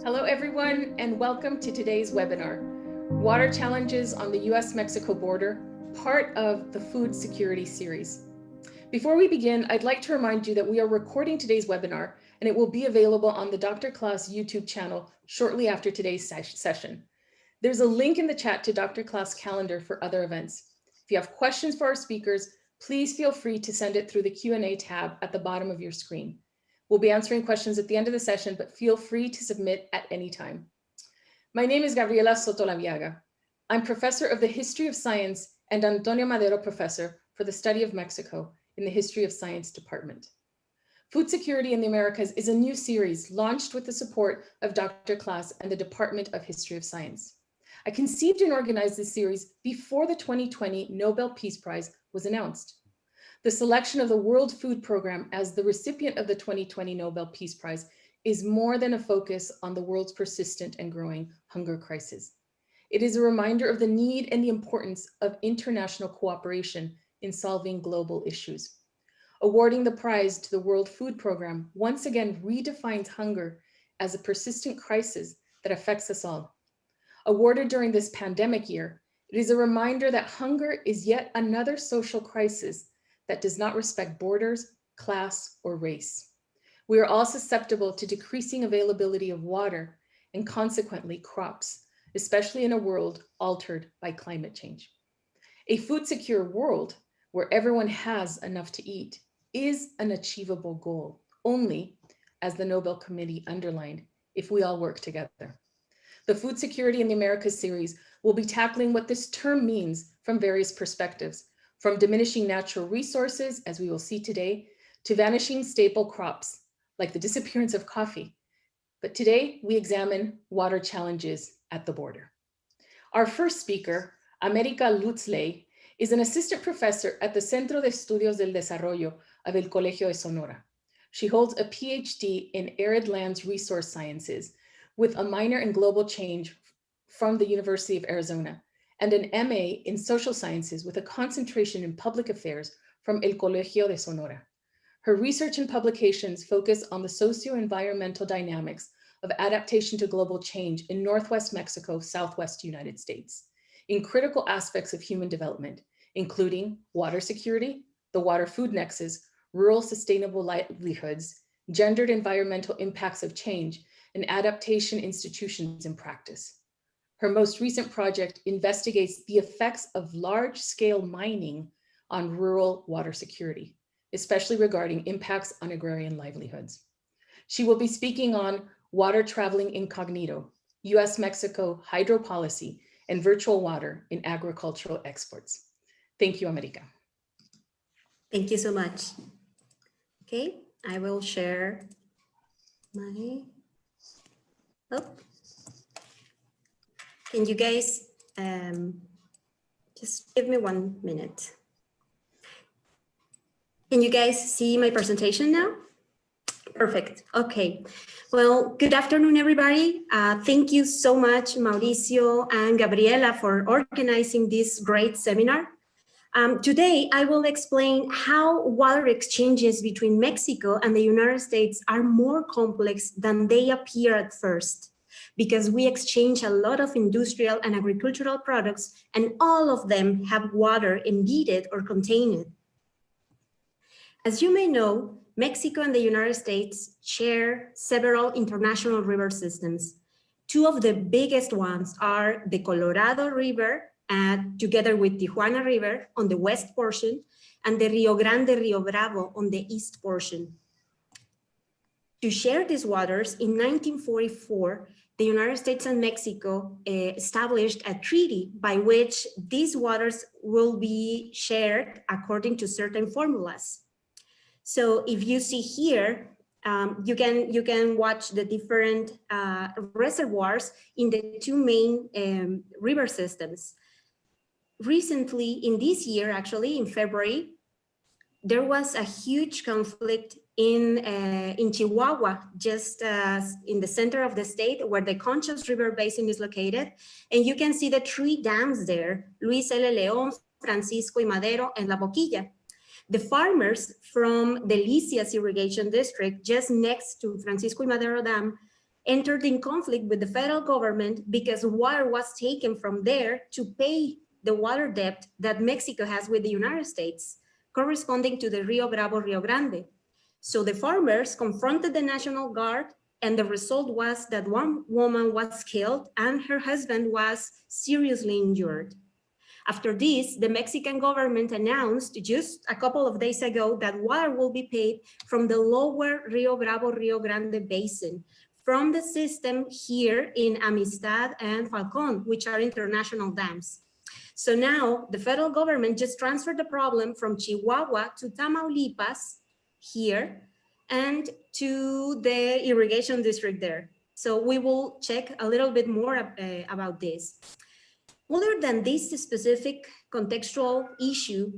Hello everyone, and welcome to today's webinar, Water Challenges on the US-Mexico Border, part of the Food Security Series. Before we begin, I'd like to remind you that we are recording today's webinar and it will be available on the Dr. Klaas YouTube channel shortly after today's session. There's a link in the chat to Dr. Klaas' calendar for other events. If you have questions for our speakers, please feel free to send it through the Q&A tab at the bottom of your screen. We'll be answering questions at the end of the session, but feel free to submit at any time. My name is Gabriela Sotolaviaga. I'm professor of the History of Science and Antonio Madero Professor for the Study of Mexico in the History of Science Department. Food Security in the Americas is a new series launched with the support of Dr. Klaas and the Department of History of Science. I conceived and organized this series before the 2020 Nobel Peace Prize was announced. The selection of the World Food Program as the recipient of the 2020 Nobel Peace Prize is more than a focus on the world's persistent and growing hunger crisis. It is a reminder of the need and the importance of international cooperation in solving global issues. Awarding the prize to the World Food Program once again redefines hunger as a persistent crisis that affects us all. Awarded during this pandemic year, it is a reminder that hunger is yet another social crisis that does not respect borders, class, or race. We are all susceptible to decreasing availability of water and consequently crops, especially in a world altered by climate change. A food secure world where everyone has enough to eat is an achievable goal, only, as the Nobel Committee underlined, if we all work together. The Food Security in the Americas series will be tackling what this term means from various perspectives, from diminishing natural resources, as we will see today, to vanishing staple crops, like the disappearance of coffee. But today, we examine water challenges at the border. Our first speaker, América Lutz Ley, is an assistant professor at the Centro de Estudios del Desarrollo of el Colegio de Sonora. She holds a PhD in Arid Lands Resource Sciences with a minor in global change from the University of Arizona, and an MA in Social Sciences with a concentration in Public Affairs from El Colegio de Sonora. Her research and publications focus on the socio-environmental dynamics of adaptation to global change in Northwest Mexico, Southwest United States, in critical aspects of human development, including water security, the water-food nexus, rural sustainable livelihoods, gendered environmental impacts of change, and adaptation institutions in practice. Her most recent project investigates the effects of large-scale mining on rural water security, especially regarding impacts on agrarian livelihoods. She will be speaking on water traveling incognito, US-Mexico hydro policy, and virtual water in agricultural exports. Thank you, América. Thank you so much. Okay, I will share my, Can you guys just give me 1 minute? Can you guys see my presentation now? Perfect. Okay. Well, good afternoon, everybody. Thank you so much, Mauricio and Gabriela, for organizing this great seminar. Today, I will explain how water exchanges between Mexico and the United States are more complex than they appear at first, because we exchange a lot of industrial and agricultural products, and all of them have water embedded or contained. As you may know, Mexico and the United States share several international river systems. Two of the biggest ones are the Colorado River, together with Tijuana River on the west portion, and the Rio Grande, Rio Bravo on the east portion. To share these waters, in 1944, the United States and Mexico established a treaty by which these waters will be shared according to certain formulas. So if you see here, you can watch the different reservoirs in the two main river systems. Recently, in this year, actually in February, there was a huge conflict in Chihuahua, just in the center of the state where the Conchas River Basin is located. And you can see the three dams there, Luis L. León, Francisco y Madero, and La Boquilla. The farmers from the Licias irrigation district, just next to Francisco y Madero Dam, entered in conflict with the federal government because water was taken from there to pay the water debt that Mexico has with the United States, corresponding to the Rio Bravo, Rio Grande. So the farmers confronted the National Guard, and the result was that one woman was killed and her husband was seriously injured. After this, the Mexican government announced just a couple of days ago that water will be paid from the lower Rio Bravo, Rio Grande basin, from the system here in Amistad and Falcón, which are international dams. So now the federal government just transferred the problem from Chihuahua to Tamaulipas here and to the irrigation district there. So we will check a little bit more about this. Other than this specific contextual issue,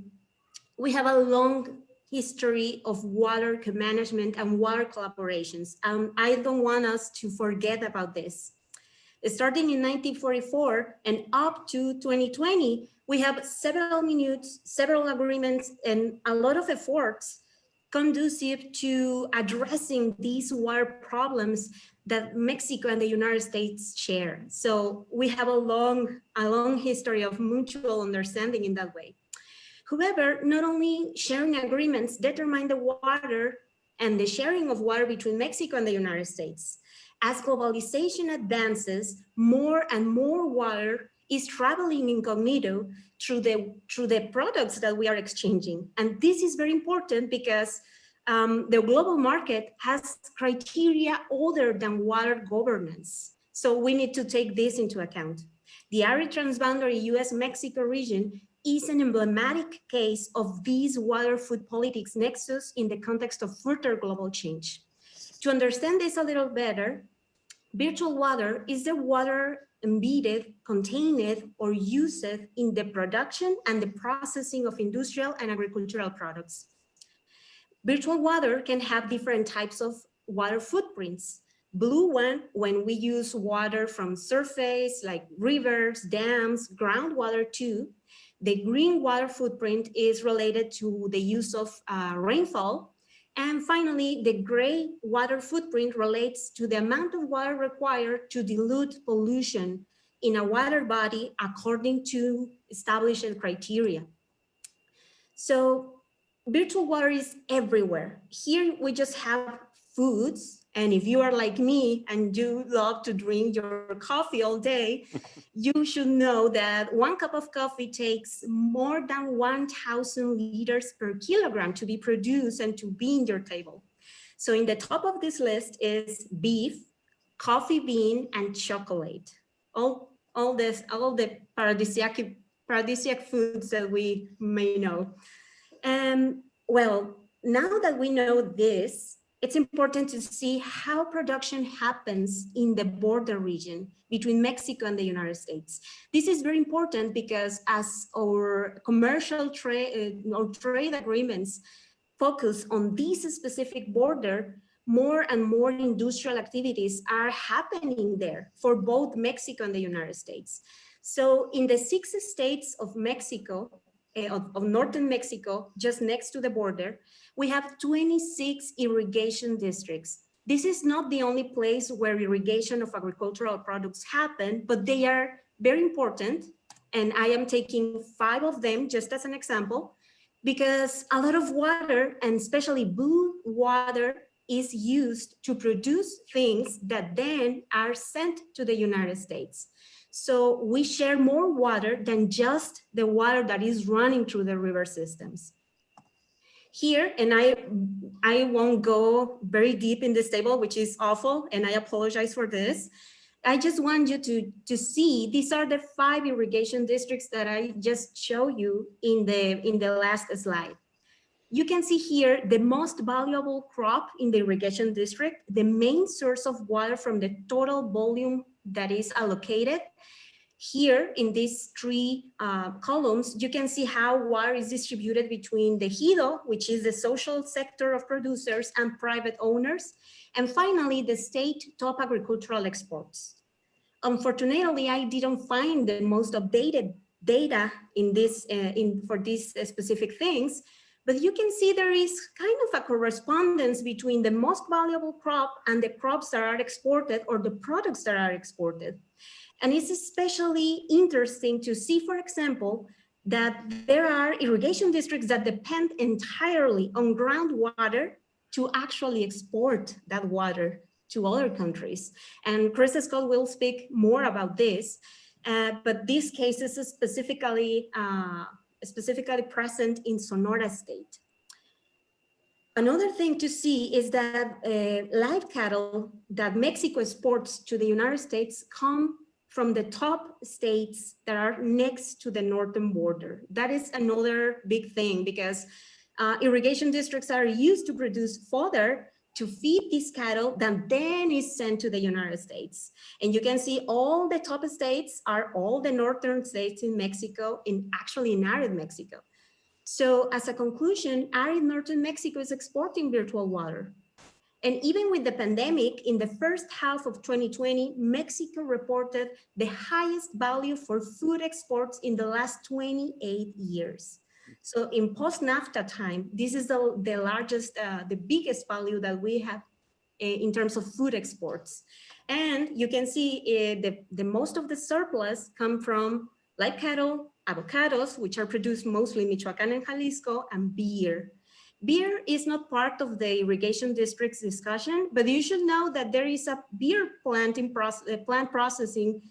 we have a long history of water management and water collaborations. I don't want us to forget about this. Starting in 1944 and up to 2020, we have several minutes, several agreements, and a lot of efforts conducive to addressing these water problems that Mexico and the United States share. So we have a long history of mutual understanding in that way. However, not only sharing agreements determine the water and the sharing of water between Mexico and the United States. As globalization advances, more and more water is traveling incognito through the products that we are exchanging. And this is very important because the global market has criteria other than water governance. So we need to take this into account. The arid transboundary US-Mexico region is an emblematic case of these water-food politics nexus in the context of further global change. To understand this a little better, virtual water is the water embedded, contained, or used in the production and the processing of industrial and agricultural products. Virtual water can have different types of water footprints. Blue one, when we use water from surface, like rivers, dams, groundwater too. The green water footprint is related to the use of rainfall. And finally, the gray water footprint relates to the amount of water required to dilute pollution in a water body according to established criteria. So virtual water is everywhere. Here we just have foods. And if you are like me and you love to drink your coffee all day, you should know that 1 cup of coffee takes more than 1,000 liters per kilogram to be produced and to be in your table. So in the top of this list is beef, coffee bean, and chocolate. All the paradisiac foods that we may know. Well, now that we know this, it's important to see how production happens in the border region between Mexico and the United States. This is very important because as our commercial trade or trade agreements focus on this specific border, more and more industrial activities are happening there for both Mexico and the United States. So in the 6 states of Mexico, of northern Mexico, just next to the border, we have 26 irrigation districts. This is not the only place where irrigation of agricultural products happen, but they are very important. And I am taking 5 of them just as an example, because a lot of water, and especially blue water, is used to produce things that then are sent to the United States. So we share more water than just the water that is running through the river systems. Here, and I won't go very deep in this table, which is awful, and I apologize for this. I just want you to see, these are the 5 irrigation districts that I just showed you in the last slide. You can see here the most valuable crop in the irrigation district, the main source of water from the total volume that is allocated. Here in these 3 columns, you can see how water is distributed between the Ejido, which is the social sector of producers and private owners, and finally the state top agricultural exports. Unfortunately, I didn't find the most updated data in this for these specific things, But you can see there is kind of a correspondence between the most valuable crop and the crops that are exported or the products that are exported. And it's especially interesting to see, for example, that there are irrigation districts that depend entirely on groundwater to actually export that water to other countries. And Chris Scott will speak more about this, but these cases are specifically present in Sonora state. Another thing to see is that live cattle that Mexico exports to the United States come from the top states that are next to the northern border. That is another big thing because irrigation districts are used to produce fodder to feed these cattle that then is sent to the United States. And you can see all the top states are all the northern states in Mexico, actually in arid Mexico. So as a conclusion, arid northern Mexico is exporting virtual water. And even with the pandemic, in the first half of 2020, Mexico reported the highest value for food exports in the last 28 years. So in post-NAFTA time, this is the largest, the biggest value that we have in terms of food exports. And you can see the most of the surplus come from live cattle, avocados, which are produced mostly in Michoacan and Jalisco, and beer. Beer is not part of the irrigation district's discussion, but you should know that there is a beer plant processing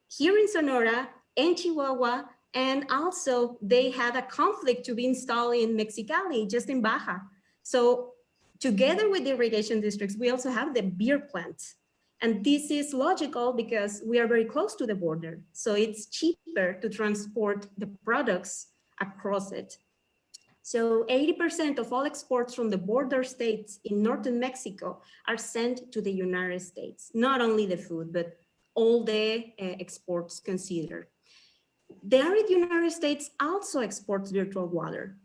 here in Sonora and Chihuahua, and also they had a conflict to be installed in Mexicali, just in Baja. So together with the irrigation districts, we also have the beer plants. And this is logical because we are very close to the border. So it's cheaper to transport the products across it. So 80% of all exports from the border states in northern Mexico are sent to the United States, not only the food, but all the exports considered. The arid United States also exports virtual water.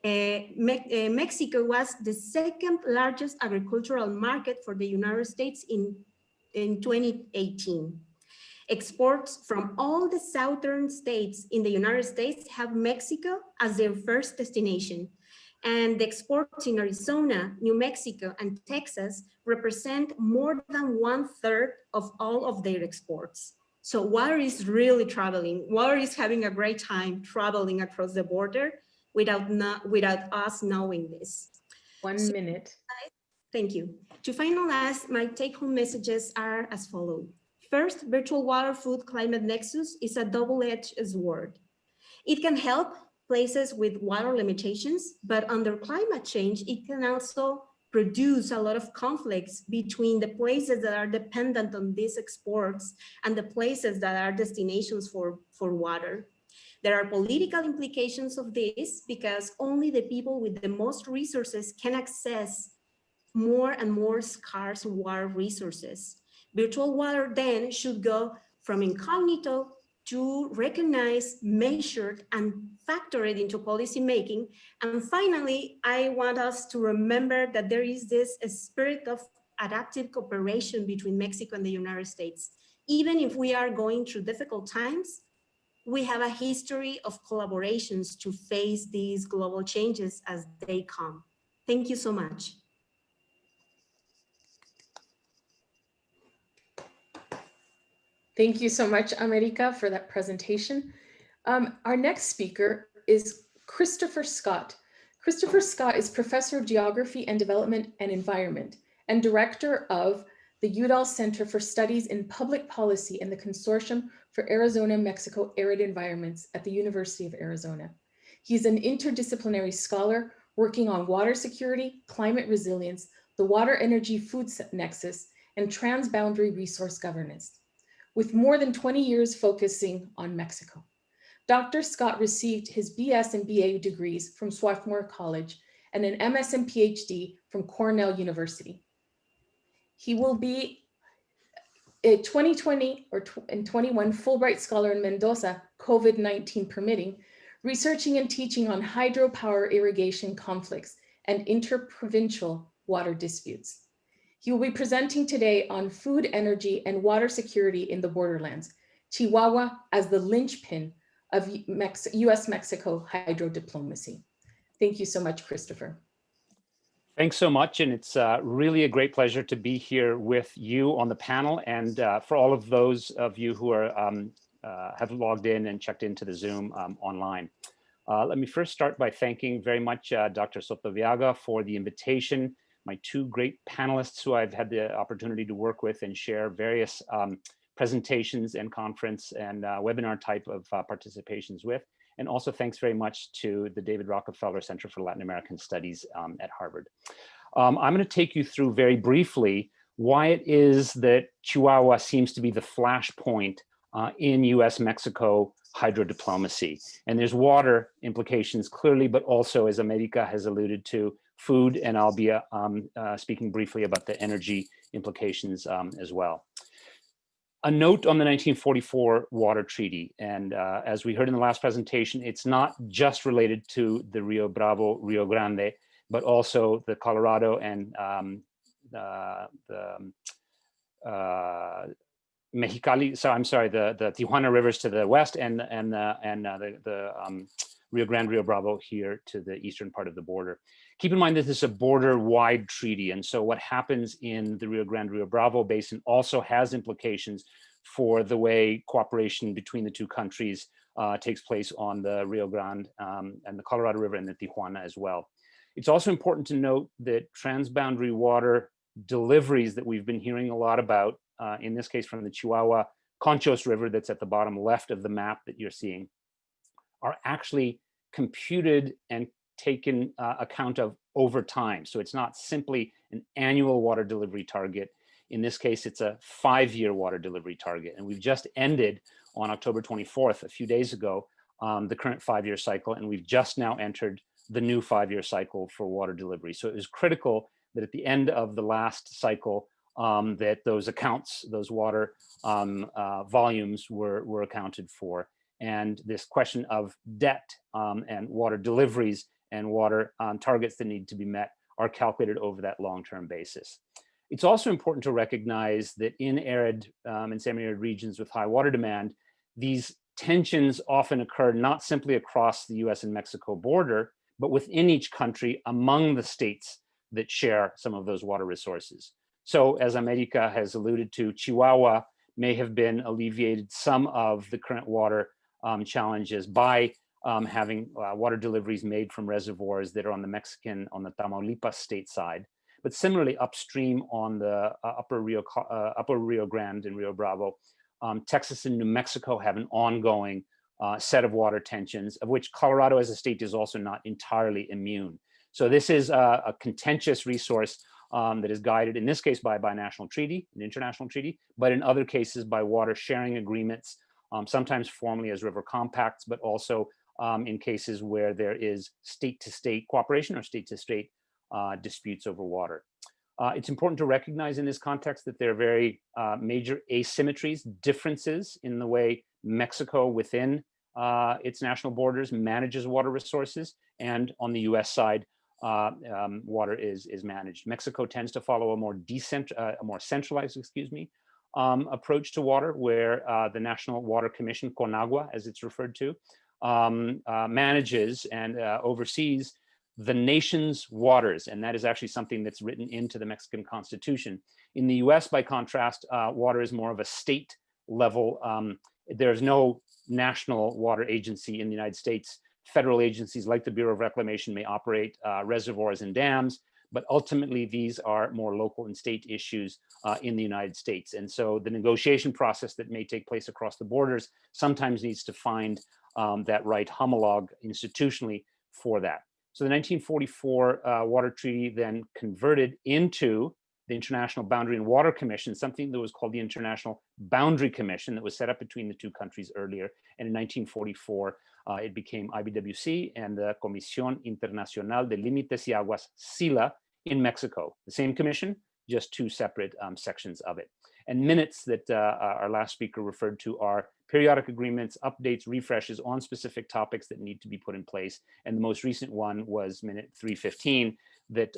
Mexico was the second largest agricultural market for the United States in 2018. Exports from all the southern states in the United States have Mexico as their first destination. And the exports in Arizona, New Mexico, and Texas represent more than 1/3 of all of their exports. So water is really traveling. Water is having a great time traveling across the border without us knowing this. 1 minute. Thank you. To finalize, my take-home messages are as follows. First, virtual water food climate nexus is a double-edged sword. It can help places with water limitations, but under climate change, it can also produce a lot of conflicts between the places that are dependent on these exports and the places that are destinations for water. There are political implications of this because only the people with the most resources can access more and more scarce water resources. Virtual water then should go from incognito to recognized, measured, and factor it into policy making. And finally, I want us to remember that there is this spirit of adaptive cooperation between Mexico and the United States. Even if we are going through difficult times, we have a history of collaborations to face these global changes as they come. Thank you so much. Thank you so much, America, for that presentation. Our next speaker is Christopher Scott. Christopher Scott is Professor of Geography and Development and Environment and Director of the Udall Center for Studies in Public Policy and the Consortium for Arizona-Mexico Arid Environments at the University of Arizona. He's an interdisciplinary scholar working on water security, climate resilience, the water energy food nexus, and transboundary resource governance, with more than 20 years focusing on Mexico. Dr. Scott received his BS and BA degrees from Swarthmore College and an MS and PhD from Cornell University. He will be a 2020 and 21 Fulbright Scholar in Mendoza, COVID-19 permitting, researching and teaching on hydropower irrigation conflicts and interprovincial water disputes. He will be presenting today on food, energy, and water security in the borderlands, Chihuahua as the linchpin of US-Mexico hydro diplomacy. Thank you so much, Christopher. Thanks so much, and it's really a great pleasure to be here with you on the panel, and for all of those of you who are have logged in and checked into the Zoom online. Let me first start by thanking very much Dr. Sotoviaga for the invitation, my two great panelists who I've had the opportunity to work with and share various presentations and conference and webinar type of participations with. And also thanks very much to the David Rockefeller Center for Latin American Studies at Harvard. I'm going to take you through very briefly why it is that Chihuahua seems to be the flashpoint in US-Mexico hydrodiplomacy. And there's water implications clearly, but also, as America has alluded to, food, and I'll be speaking briefly about the energy implications as well. A note on the 1944 Water Treaty, and as we heard in the last presentation, it's not just related to the Rio Bravo, Rio Grande, but also the Colorado and Mexicali, so I'm sorry, the Tijuana rivers to the west and the Rio Grande, Rio Bravo here to the eastern part of the border. Keep in mind that this is a border-wide treaty, and so what happens in the Rio Grande, Rio Bravo basin also has implications for the way cooperation between the two countries takes place on the Rio Grande and the Colorado River and the Tijuana as well. It's also important to note that transboundary water deliveries that we've been hearing a lot about, in this case from the Chihuahua Conchos River that's at the bottom left of the map that you're seeing, are actually computed and taken account of over time. So it's not simply an annual water delivery target. In this case, it's a 5-year water delivery target. And we've just ended on October 24th, a few days ago, the current 5-year cycle, and we've just now entered the new 5-year cycle for water delivery. So it was critical that at the end of the last cycle, that those accounts, those water volumes were accounted for. And this question of debt and water deliveries and water targets that need to be met are calculated over that long-term basis. It's also important to recognize that in arid and semi-arid regions with high water demand, these tensions often occur not simply across the US and Mexico border, but within each country among the states that share some of those water resources. So as America has alluded to, Chihuahua may have been alleviated some of the current water challenges by having water deliveries made from reservoirs that are on the Mexican, on the Tamaulipas state side. But similarly, upstream on the upper Rio Grande and Rio Bravo, Texas and New Mexico have an ongoing set of water tensions, of which Colorado as a state is also not entirely immune. So this is a contentious resource that is guided, in this case, by a binational treaty, an international treaty, but in other cases by water sharing agreements, sometimes formally as river compacts, but also in cases where there is state-to-state cooperation or state-to-state disputes over water. It's important to recognize in this context that there are very major asymmetries, differences in the way Mexico within its national borders manages water resources, and on the US side, water is managed. Mexico tends to follow a more centralized, approach to water, where the National Water Commission, CONAGUA, as it's referred to, manages and oversees the nation's waters, and that is actually something that's written into the Mexican Constitution. In the US, by contrast, water is more of a state level. There's no national water agency in the United States. Federal agencies like the Bureau of Reclamation may operate reservoirs and dams, but ultimately these are more local and state issues in the United States. And so the negotiation process that may take place across the borders sometimes needs to find that right homologue institutionally for that. So the 1944 Water Treaty then converted into the International Boundary and Water Commission, something that was called the International Boundary Commission that was set up between the two countries earlier. And in 1944, it became IBWC and the Comisión Internacional de Límites y Aguas, SILA, in Mexico. The same commission, just two separate sections of it. And minutes that our last speaker referred to are periodic agreements, updates, refreshes on specific topics that need to be put in place. And the most recent one was minute 315 that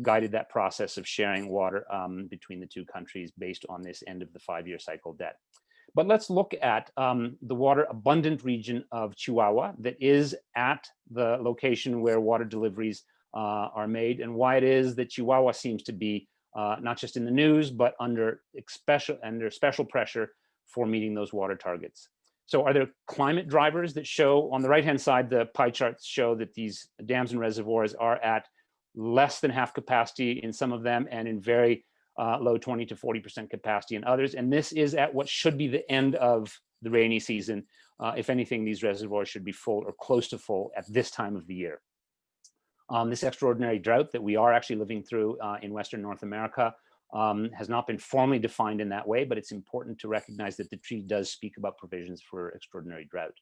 guided that process of sharing water between the two countries based on this end of the 5-year cycle debt. But let's look at the water abundant region of Chihuahua that is at the location where water deliveries are made, and why it is that Chihuahua seems to be not just in the news, but under special pressure for meeting those water targets. So are there climate drivers that show, on the right-hand side, the pie charts show that these dams and reservoirs are at less than half capacity in some of them, and in very low 20 to 40% capacity in others. And this is at what should be the end of the rainy season. If anything, these reservoirs should be full or close to full at this time of the year. This extraordinary drought that we are actually living through in Western North America has not been formally defined in that way, but it's important to recognize that the treaty does speak about provisions for extraordinary drought.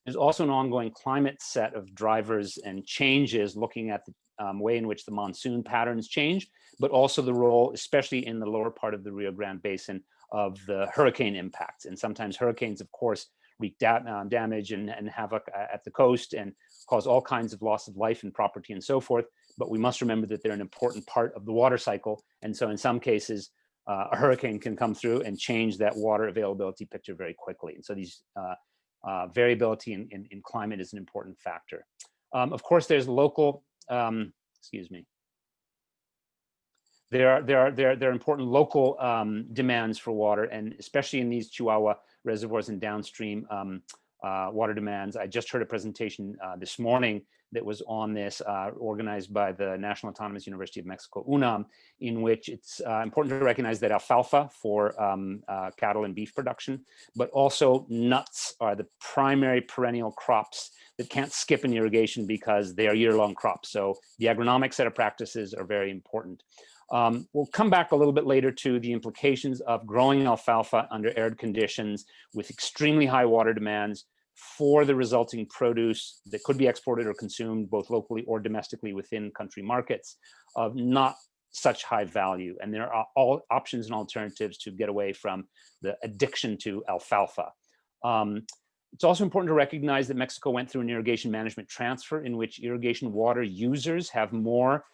There's also an ongoing climate set of drivers and changes looking at the way in which the monsoon patterns change, but also the role, especially in the lower part of the Rio Grande Basin, of the hurricane impacts. And sometimes hurricanes, of course, wreak damage and havoc at the coast and cause all kinds of loss of life and property and so forth. But we must remember that they're an important part of the water cycle. And so in some cases, a hurricane can come through and change that water availability picture very quickly. And so these variability in climate is an important factor. Of course, there's local, there are important local demands for water, and especially in these Chihuahua reservoirs and downstream water demands. I just heard a presentation this morning that was on this, organized by the National Autonomous University of Mexico, UNAM, in which it's important to recognize that alfalfa for cattle and beef production, but also nuts are the primary perennial crops that can't skip an irrigation because they are year-long crops. So the agronomic set of practices are very important. We'll come back a little bit later to the implications of growing alfalfa under arid conditions with extremely high water demands for the resulting produce that could be exported or consumed both locally or domestically within country markets of not such high value. And there are all options and alternatives to get away from the addiction to alfalfa. It's also important to recognize that Mexico went through an irrigation management transfer in which irrigation water users have more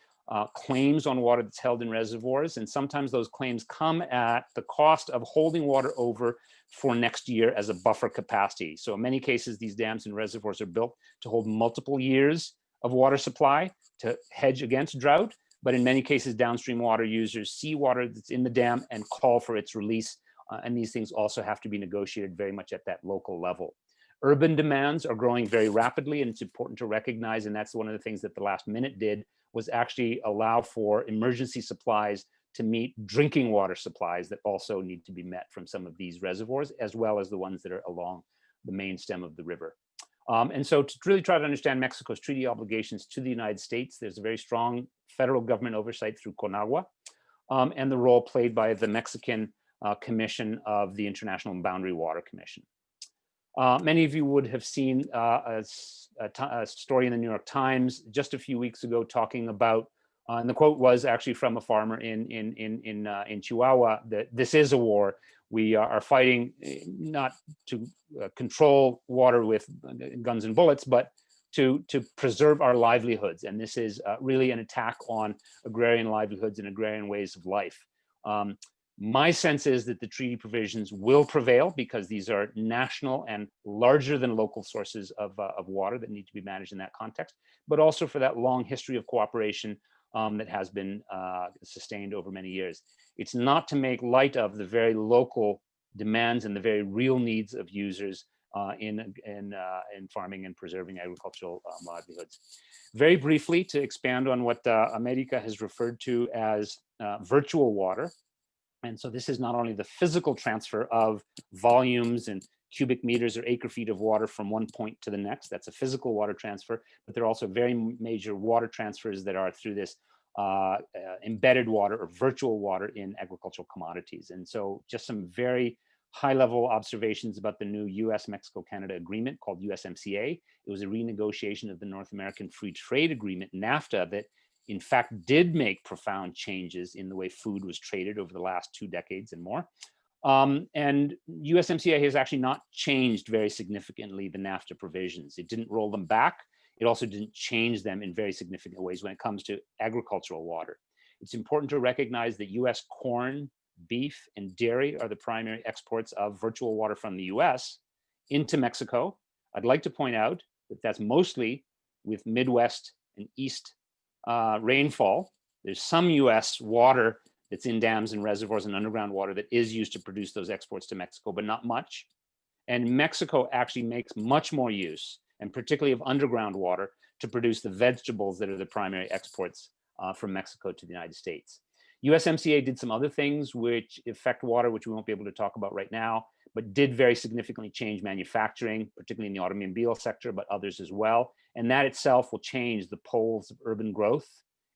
claims on water that's held in reservoirs, and sometimes those claims come at the cost of holding water over for next year as a buffer capacity. So in many cases, these dams and reservoirs are built to hold multiple years of water supply to hedge against drought, but in many cases, downstream water users see water that's in the dam and call for its release, and these things also have to be negotiated very much at that local level. Urban demands are growing very rapidly, and it's important to recognize, and that's one of the things that the last minute did, was actually allow for emergency supplies to meet drinking water supplies that also need to be met from some of these reservoirs, as well as the ones that are along the main stem of the river. And so to really try to understand Mexico's treaty obligations to the United States, there's a very strong federal government oversight through CONAGUA, and the role played by the Mexican Commission of the International Boundary Water Commission. Many of you would have seen a story in the New York Times just a few weeks ago talking about, and the quote was actually from a farmer in Chihuahua, that this is a war. We are fighting not to control water with guns and bullets, but to preserve our livelihoods. And this is really an attack on agrarian livelihoods and agrarian ways of life. My sense is that the treaty provisions will prevail because these are national and larger than local sources of water that need to be managed in that context, but also for that long history of cooperation that has been sustained over many years. It's not to make light of the very local demands and the very real needs of users in farming and preserving agricultural livelihoods. Very briefly, to expand on what America has referred to as virtual water. And so this is not only the physical transfer of volumes and cubic meters or acre feet of water from one point to the next, that's a physical water transfer, but there are also very major water transfers that are through this embedded water or virtual water in agricultural commodities. And so just some very high level observations about the new US-Mexico-Canada agreement called USMCA. It was a renegotiation of the North American Free Trade Agreement, NAFTA, that in fact did make profound changes in the way food was traded over the last 2 decades and more. And USMCA has actually not changed very significantly the NAFTA provisions. It didn't roll them back. It also didn't change them in very significant ways when it comes to agricultural water. It's important to recognize that US corn beef, and dairy are the primary exports of virtual water from the US into Mexico. I'd like to point out that that's mostly with Midwest and East rainfall. There's some US water that's in dams and reservoirs and underground water that is used to produce those exports to Mexico, but not much. And Mexico actually makes much more use, and particularly of underground water, to produce the vegetables that are the primary exports from Mexico to the United States. USMCA did some other things which affect water, which we won't be able to talk about right now, but did very significantly change manufacturing, particularly in the automobile sector, but others as well. And that itself will change the poles of urban growth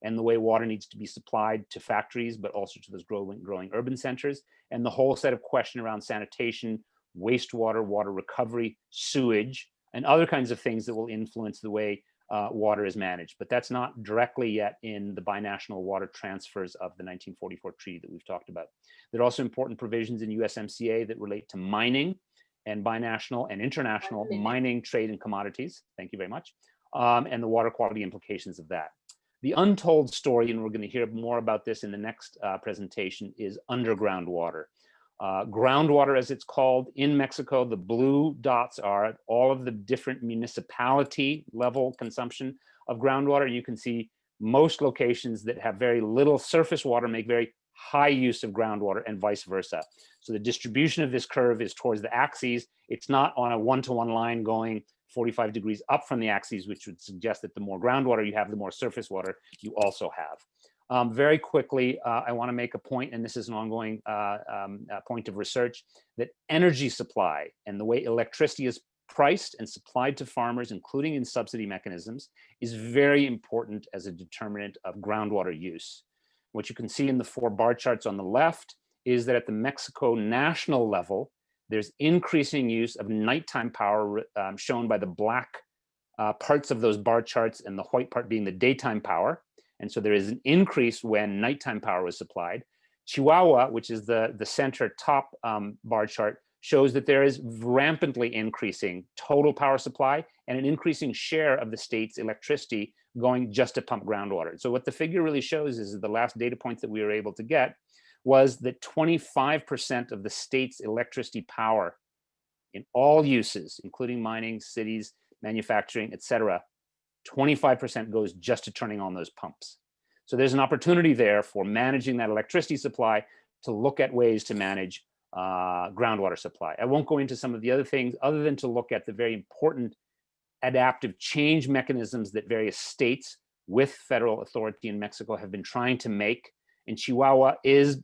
and the way water needs to be supplied to factories, but also to those growing urban centers, and the whole set of questions around sanitation, wastewater, water recovery, sewage, and other kinds of things that will influence the way water is managed. But that's not directly yet in the binational water transfers of the 1944 treaty that we've talked about. There are also important provisions in USMCA that relate to mining and binational and international mining, trade, and commodities. Thank you very much. And the water quality implications of that. The untold story, and we're going to hear more about this in the next presentation, is underground water. Groundwater, as it's called in Mexico. The blue dots are all of the different municipality level consumption of groundwater. You can see most locations that have very little surface water make very high use of groundwater, and vice versa. So the distribution of this curve is towards the axes. It's not on a one-to-one line going 45 degrees up from the axes, which would suggest that the more groundwater you have, the more surface water you also have. Very quickly, I want to make a point, and this is an ongoing point of research, that energy supply and the way electricity is priced and supplied to farmers, including in subsidy mechanisms, is very important as a determinant of groundwater use. What you can see in the 4 bar charts on the left is that at the Mexico national level, there's increasing use of nighttime power shown by the black parts of those bar charts, and the white part being the daytime power. And so there is an increase when nighttime power is supplied. Chihuahua, which is the center top bar chart, shows that there is rampantly increasing total power supply and an increasing share of the state's electricity going just to pump groundwater. So what the figure really shows is that the last data points that we were able to get was that 25% of the state's electricity power in all uses, including mining, cities, manufacturing, et cetera, 25% goes just to turning on those pumps. So there's an opportunity there for managing that electricity supply to look at ways to manage groundwater supply. I won't go into some of the other things other than to look at the very important adaptive change mechanisms that various states with federal authority in Mexico have been trying to make. And Chihuahua is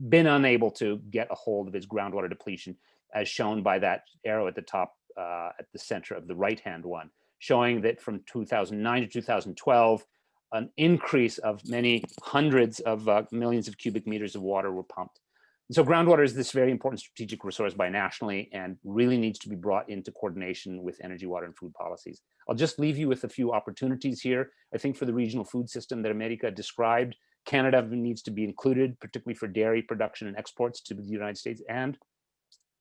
been unable to get a hold of its groundwater depletion, as shown by that arrow at the top, at the center of the right-hand one, showing that from 2009 to 2012, an increase of many hundreds of millions of cubic meters of water were pumped. And so groundwater is this very important strategic resource binationally and really needs to be brought into coordination with energy, water, and food policies. I'll just leave you with a few opportunities here. I think for the regional food system that America described, Canada needs to be included, particularly for dairy production and exports to the United States and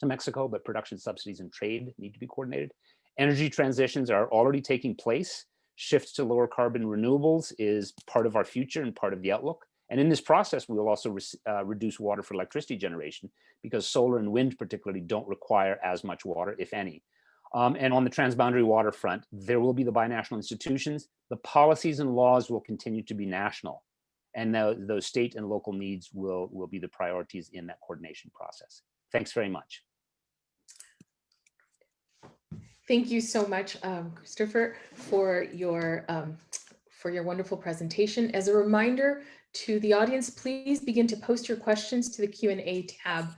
to Mexico, but production subsidies and trade need to be coordinated. Energy transitions are already taking place. Shifts to lower carbon renewables is part of our future and part of the outlook. And in this process, we will also reduce water for electricity generation because solar and wind particularly don't require as much water, if any. And on the transboundary water front, there will be the binational institutions. The policies and laws will continue to be national. And those state and local needs will be the priorities in that coordination process. Thanks very much. Thank you so much, Christopher, for your wonderful presentation. As a reminder to the audience, please begin to post your questions to the Q&A tab.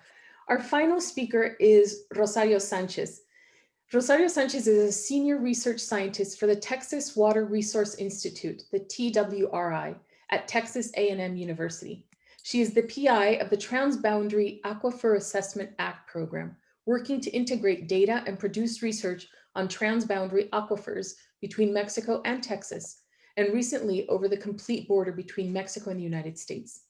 Our final speaker is Rosario Sanchez. Rosario Sanchez is a senior research scientist for the Texas Water Resource Institute, the TWRI, at Texas A&M University. She is the PI of the Transboundary Aquifer Assessment Act program, working to integrate data and produce research on transboundary aquifers between Mexico and Texas, and recently over the complete border between Mexico and the United States.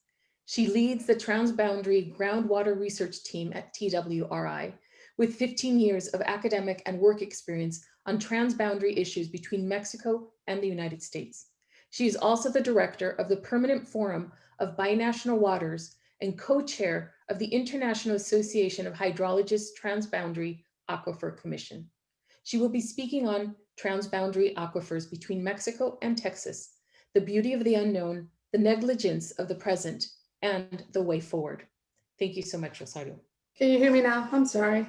She leads the transboundary groundwater research team at TWRI, with 15 years of academic and work experience on transboundary issues between Mexico and the United States. She is also the director of the Permanent Forum of Binational Waters and co-chair of the International Association of Hydrologists Transboundary Aquifer Commission. She will be speaking on transboundary aquifers between Mexico and Texas, the beauty of the unknown, the negligence of the present, and the way forward. Thank you so much, Rosario. Can you hear me now? I'm sorry.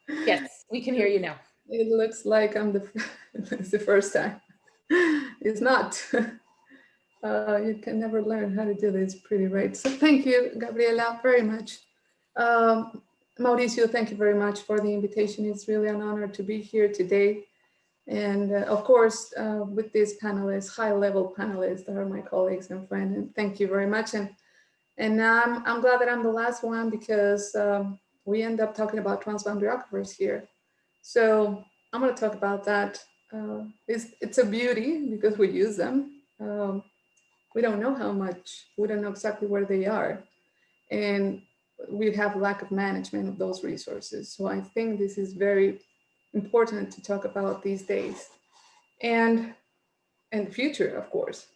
Yes, we can hear you now. It looks like it's the first time. It's not. You can never learn how to do this pretty right. So thank you, Gabriela, very much. Mauricio, thank you very much for the invitation. It's really an honor to be here today. And of course, with these panelists, high-level panelists that are my colleagues and friends, and thank you very much. And I'm glad that I'm the last one because we end up talking about transboundary aquifers here. So I'm going to talk about that. It's a beauty because we use them. We don't know how much, we don't know exactly where they are. And we have lack of management of those resources. So I think this is very important to talk about these days and the future, of course.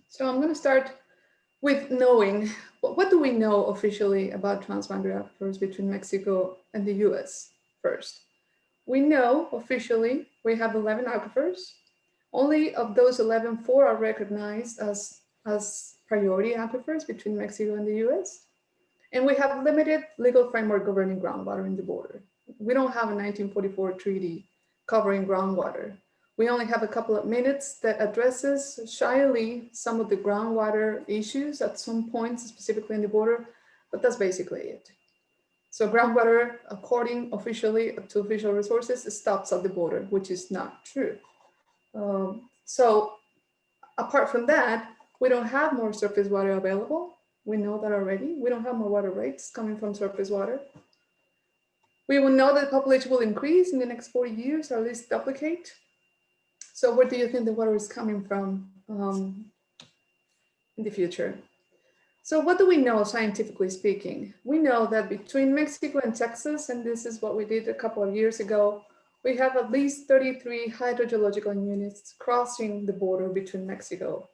So I'm going to start with knowing, what do we know officially about transboundary aquifers between Mexico and the US first? We know officially we have 11 aquifers. Only of those 11, 4 are recognized as priority aquifers between Mexico and the US. And we have limited legal framework governing groundwater in the border. We don't have a 1944 treaty covering groundwater. We only have a couple of minutes that addresses shyly some of the groundwater issues at some points, specifically in the border, but that's basically it. So groundwater, according officially to official resources, stops at the border, which is not true. So apart from that, we don't have more surface water available. We know that already. We don't have more water rights coming from surface water. We will know that the population will increase in the next 40 years, or at least duplicate. So where do you think the water is coming from in the future? So what do we know scientifically speaking? We know that between Mexico and Texas, and this is what we did a couple of years ago, we have at least 33 hydrogeological units crossing the border between Mexico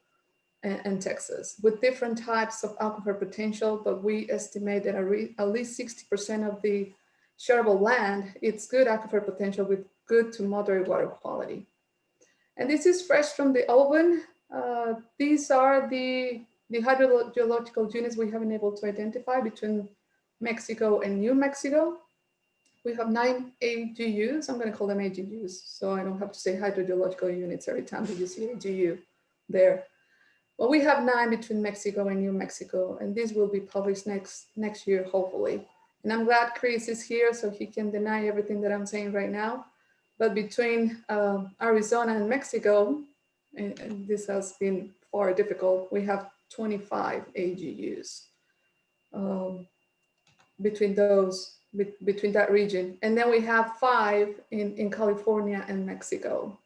and Texas with different types of aquifer potential, but we estimate that at least 60% of the shareable land, it's good aquifer potential with good to moderate water quality. And this is fresh from the oven. These are the hydrogeological units we have been able to identify between Mexico and New Mexico. We have 9 AGUs. I'm going to call them AGUs, so I don't have to say hydrogeological units every time that you see AGU there. Well, we have 9 between Mexico and New Mexico, and these will be published next year, hopefully. And I'm glad Chris is here so he can deny everything that I'm saying right now. But between Arizona and Mexico, and this has been far difficult, we have 25 AGUs between that region. And then we have 5 in California and Mexico.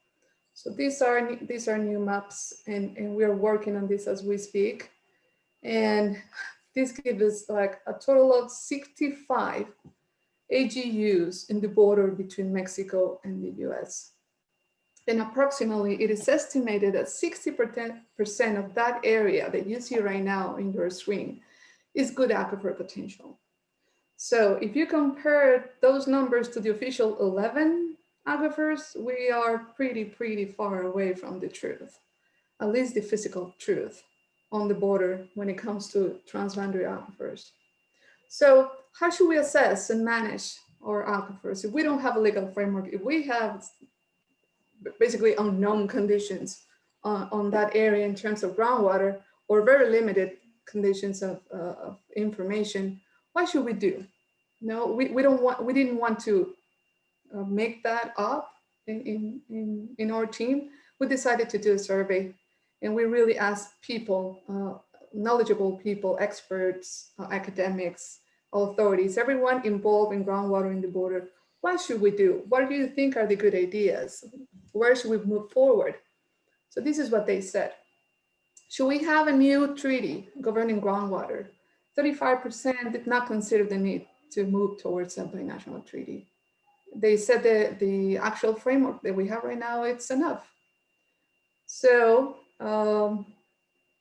So these are new maps, and we're working on this as we speak. And this gives us like a total of 65 AGUs in the border between Mexico and the US. And approximately, it is estimated that 60% of that area that you see right now in your screen is good aquifer potential. So if you compare those numbers to the official 11 aquifers, we are pretty far away from the truth, at least the physical truth on the border when it comes to transboundary aquifers. So how should we assess and manage our aquifers if we don't have a legal framework, if we have basically unknown conditions on that area in terms of groundwater or very limited conditions of information? What should we do? No, we didn't want to make that up in our team. We decided to do a survey, and we really asked people, knowledgeable people, experts, academics, authorities, everyone involved in groundwater in the border. What should we do? What do you think are the good ideas? Where should we move forward? So this is what they said. Should we have a new treaty governing groundwater? 35% did not consider the need to move towards a binational treaty. They said that the actual framework that we have right now, it's enough. So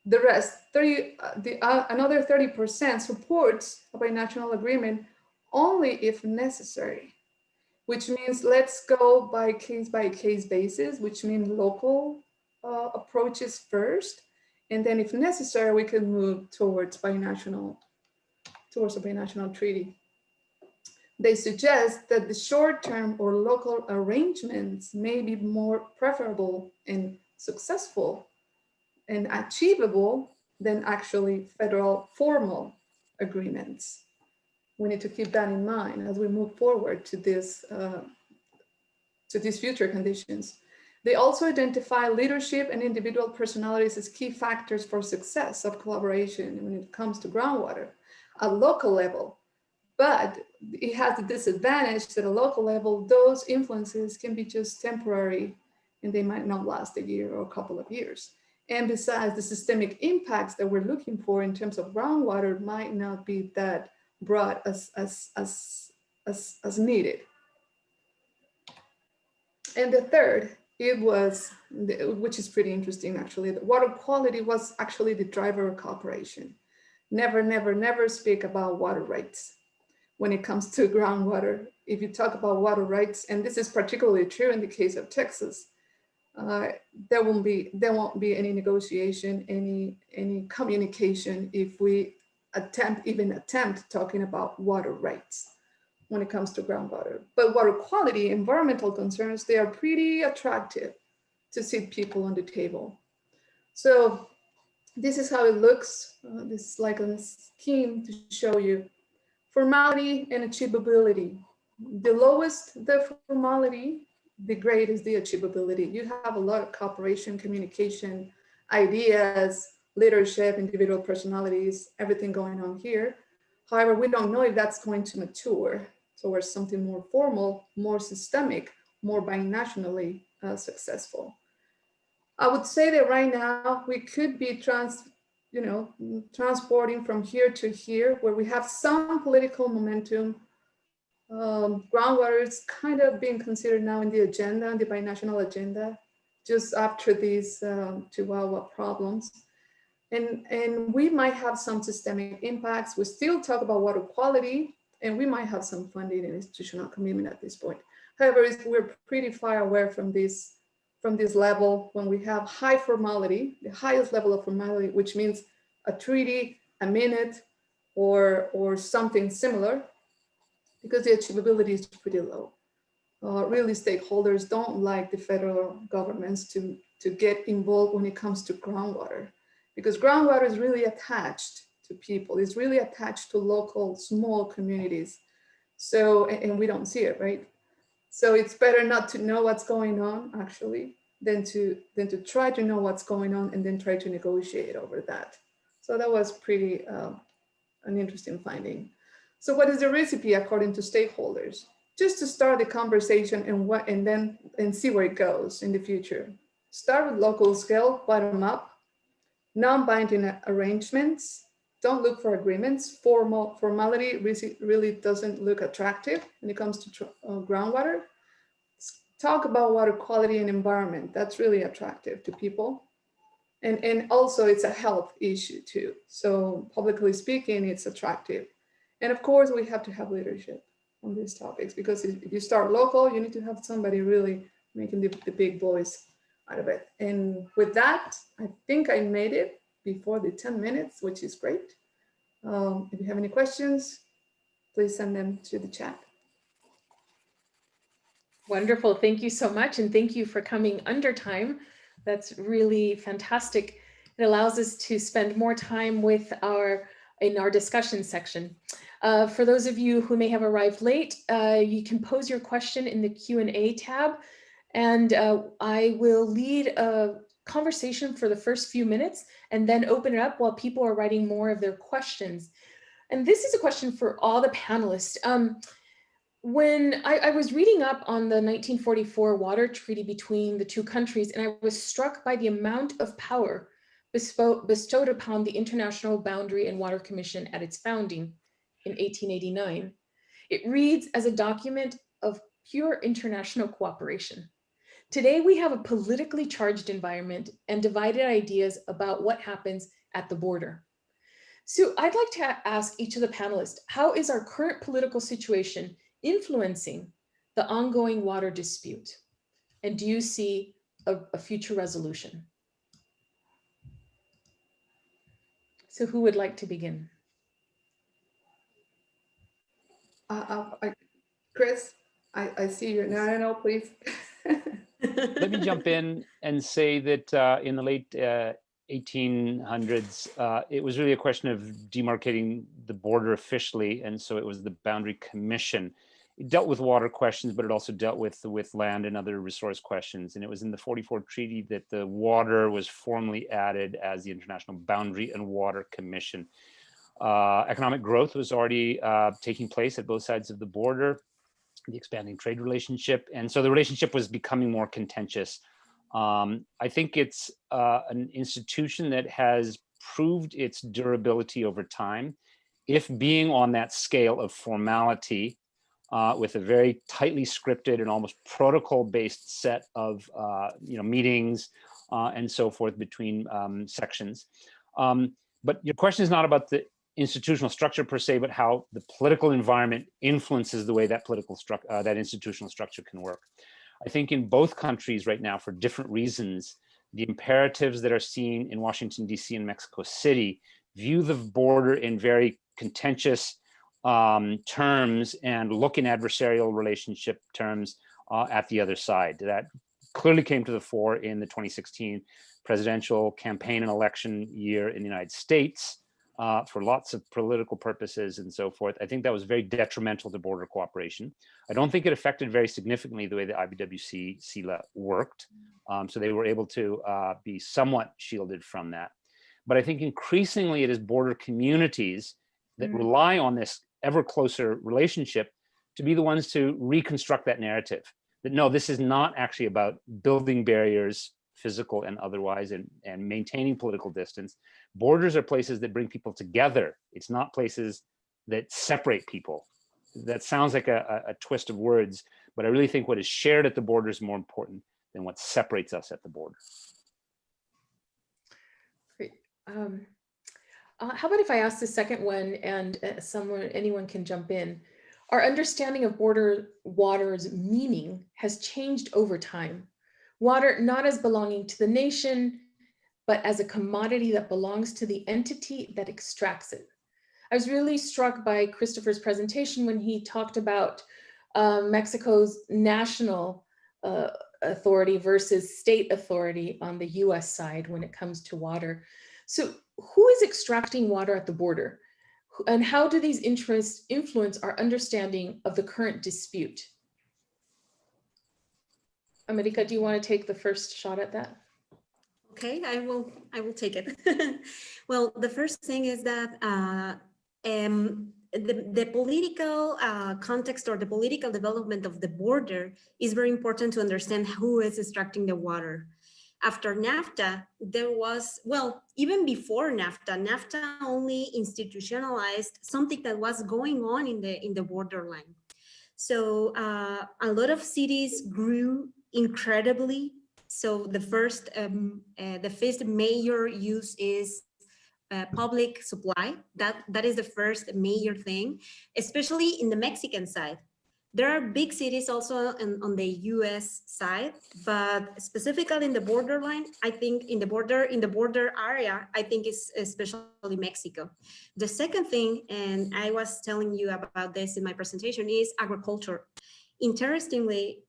The rest, another 30% supports a binational agreement only if necessary, which means let's go by case basis, which means local approaches first. And then if necessary, we can move towards a binational treaty. They suggest that the short-term or local arrangements may be more preferable and successful and achievable than actually federal formal agreements. We need to keep that in mind as we move forward to these future conditions. They also identify leadership and individual personalities as key factors for success of collaboration when it comes to groundwater at local level. But it has the disadvantage that at a local level, those influences can be just temporary and they might not last a year or a couple of years. And besides, the systemic impacts that we're looking for in terms of groundwater might not be that broad as needed. And the third, which is pretty interesting actually, the water quality was actually the driver of cooperation. Never, never, never speak about water rights when it comes to groundwater. If you talk about water rights, and this is particularly true in the case of Texas, there won't be any negotiation, any communication if we even attempt talking about water rights when it comes to groundwater. But water quality, environmental concerns, they are pretty attractive to sit people on the table. So this is how it looks. This is like a scheme to show you formality and achievability. The lowest the formality, the greatest the achievability. You have a lot of cooperation, communication, ideas, leadership, individual personalities, everything going on here. However, we don't know if that's going to mature towards something more formal, more systemic, more binationally successful. I would say that right now we could be transporting from here to here, where we have some political momentum. Groundwater is kind of being considered now in the agenda, the binational agenda, just after these Chihuahua problems. And we might have some systemic impacts. We still talk about water quality, and we might have some funding and institutional commitment at this point. However, we're pretty far away from this level when we have high formality, the highest level of formality, which means a treaty, a minute, or something similar, because the achievability is pretty low. Really, stakeholders don't like the federal governments to get involved when it comes to groundwater, because groundwater is really attached to people. It's really attached to local small communities. So, and we don't see it, right? So it's better not to know what's going on actually than to try to know what's going on and then try to negotiate over that. So that was pretty an interesting finding. So what is the recipe according to stakeholders? Just to start the conversation and see where it goes in the future. Start with local scale, bottom up, non-binding arrangements. Don't look for agreements. Formality really doesn't look attractive when it comes to groundwater. Talk about water quality and environment. That's really attractive to people. And also it's a health issue too. So publicly speaking, it's attractive. And of course, we have to have leadership on these topics, because if you start local, you need to have somebody really making the big voice out of it. And with that, I think I made it before the 10 minutes, which is great. If you have any questions, please send them to the chat. Wonderful. Thank you so much. And thank you for coming under time. That's really fantastic. It allows us to spend more time in our discussion section. For those of you who may have arrived late, you can pose your question in the Q&A tab, and I will lead a conversation for the first few minutes and then open it up while people are writing more of their questions. And this is a question for all the panelists. When I was reading up on the 1944 water treaty between the two countries, and I was struck by the amount of power bestowed upon the International Boundary and Water Commission at its founding in 1889. It reads as a document of pure international cooperation. Today, we have a politically charged environment and divided ideas about what happens at the border. So I'd like to ask each of the panelists, how is our current political situation influencing the ongoing water dispute? And do you see a future resolution? So who would like to begin? Chris, I see you. No, please. Let me jump in and say that in the late 1800s, it was really a question of demarcating the border officially. And so it was the Boundary Commission. It dealt with water questions, but it also dealt with land and other resource questions. And it was in the 44 treaty that the water was formally added as the International Boundary and Water Commission. Economic growth was already taking place at both sides of the border, the expanding trade relationship. And so the relationship was becoming more contentious. I think it's an institution that has proved its durability over time, if being on that scale of formality with a very tightly scripted and almost protocol-based set of meetings and so forth between sections. But your question is not about the institutional structure per se, but how the political environment influences the way that that institutional structure can work. I think in both countries right now, for different reasons, the imperatives that are seen in Washington, D.C. and Mexico City view the border in very contentious terms and look in adversarial relationship terms at the other side. That clearly came to the fore in the 2016 presidential campaign and election year in the United States for lots of political purposes and so forth. I think that was very detrimental to border cooperation. I don't think it affected very significantly the way the IBWC-CELA worked. So they were able to be somewhat shielded from that. But I think increasingly it is border communities that rely on this ever closer relationship to be the ones to reconstruct that narrative. That no, this is not actually about building barriers, physical and otherwise, and maintaining political distance. Borders are places that bring people together. It's not places that separate people. That sounds like a twist of words, but I really think what is shared at the border is more important than what separates us at the border. Great. How about if I ask the second one and anyone can jump in? Our understanding of water's meaning has changed over time. Water not as belonging to the nation, but as a commodity that belongs to the entity that extracts it. I was really struck by Christopher's presentation when he talked about Mexico's national authority versus state authority on the US side when it comes to water. So who is extracting water at the border? And how do these interests influence our understanding of the current dispute? America, do you want to take the first shot at that? Okay, I will take it. Well, the first thing is that the political context or the political development of the border is very important to understand who is extracting the water. After NAFTA, there was, well, even before NAFTA only institutionalized something that was going on in the borderline. So a lot of cities grew incredibly. So the first major use is public supply. That is the first major thing, especially in the Mexican side. There are big cities also on the US side, but specifically in the borderline, I think in the border area, I think it's especially Mexico. The second thing, and I was telling you about this in my presentation, is agriculture. Interestingly,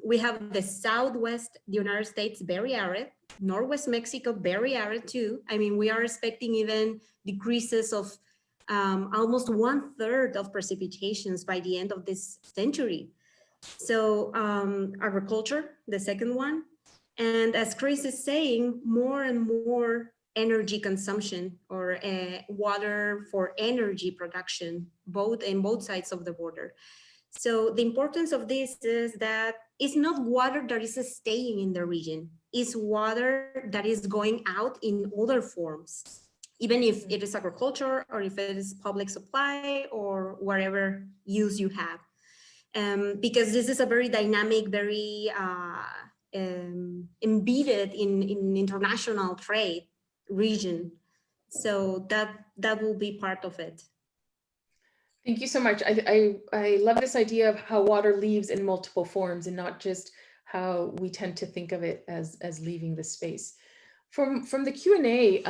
we have the Southwest United States very arid, Northwest Mexico very arid too. I mean, we are expecting even decreases of almost 1/3 of precipitations by the end of this century. So agriculture, the second one. And as Chris is saying, more and more energy consumption or water for energy production, in both sides of the border. So the importance of this is that it's not water that is staying in the region, it's water that is going out in other forms, even if it is agriculture or if it is public supply or whatever use you have. Because this is a very dynamic, very embedded in international trade region. So that will be part of it. Thank you so much. I love this idea of how water leaves in multiple forms and not just how we tend to think of it as leaving the space. From the Q&A,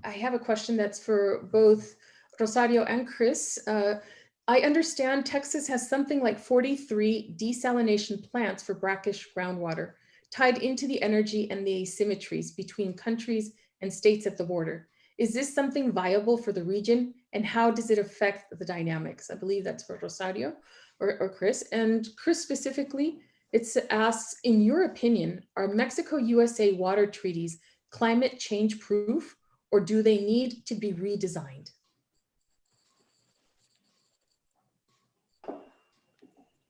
I have a question that's for both Rosario and Chris. I understand Texas has something like 43 desalination plants for brackish groundwater tied into the energy and the asymmetries between countries and states at the border. Is this something viable for the region, and how does it affect the dynamics? I believe that's for Rosario or Chris. And Chris specifically, it asks, in your opinion, are Mexico-USA water treaties climate change proof, or do they need to be redesigned?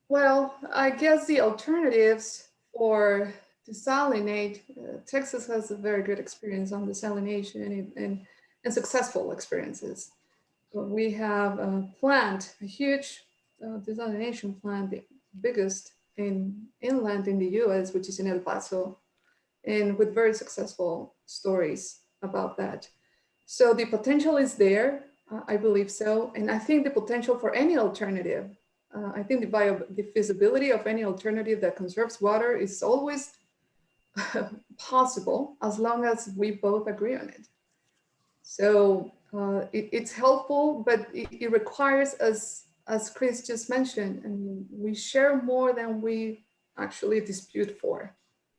Well, I guess the alternatives for desalinate, Texas has a very good experience on desalination and successful experiences. We have a plant, a huge desalination plant, the biggest inland in the US, which is in El Paso, and with very successful stories about that. So the potential is there, I believe so. And I think the potential for any alternative, I think the feasibility of any alternative that conserves water is always possible as long as we both agree on it. So it's helpful, but it requires, as Chris just mentioned, and we share more than we actually dispute for.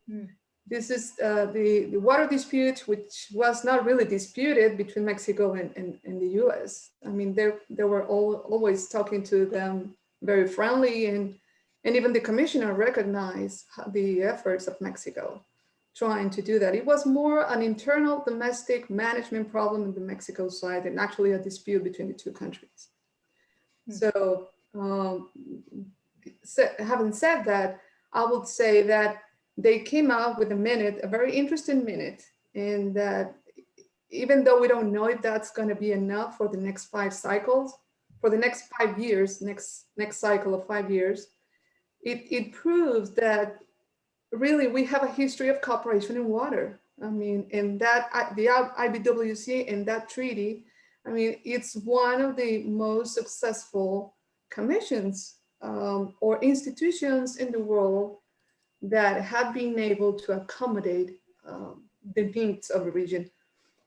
Mm. This is the water dispute, which was not really disputed between Mexico and the US. I mean, they were always talking to them very friendly, and even the commissioner recognized the efforts of Mexico trying to do that. It was more an internal domestic management problem in the Mexico side and actually a dispute between the two countries. So having said that, I would say that they came out with a very interesting minute, in that even though we don't know if that's going to be enough for the next 5 cycles, for the next 5 years, next cycle of 5 years, it proves that really we have a history of cooperation in water. I mean, in that, the IBWC in that treaty, I mean, it's one of the most successful commissions or institutions in the world that have been able to accommodate the needs of the region,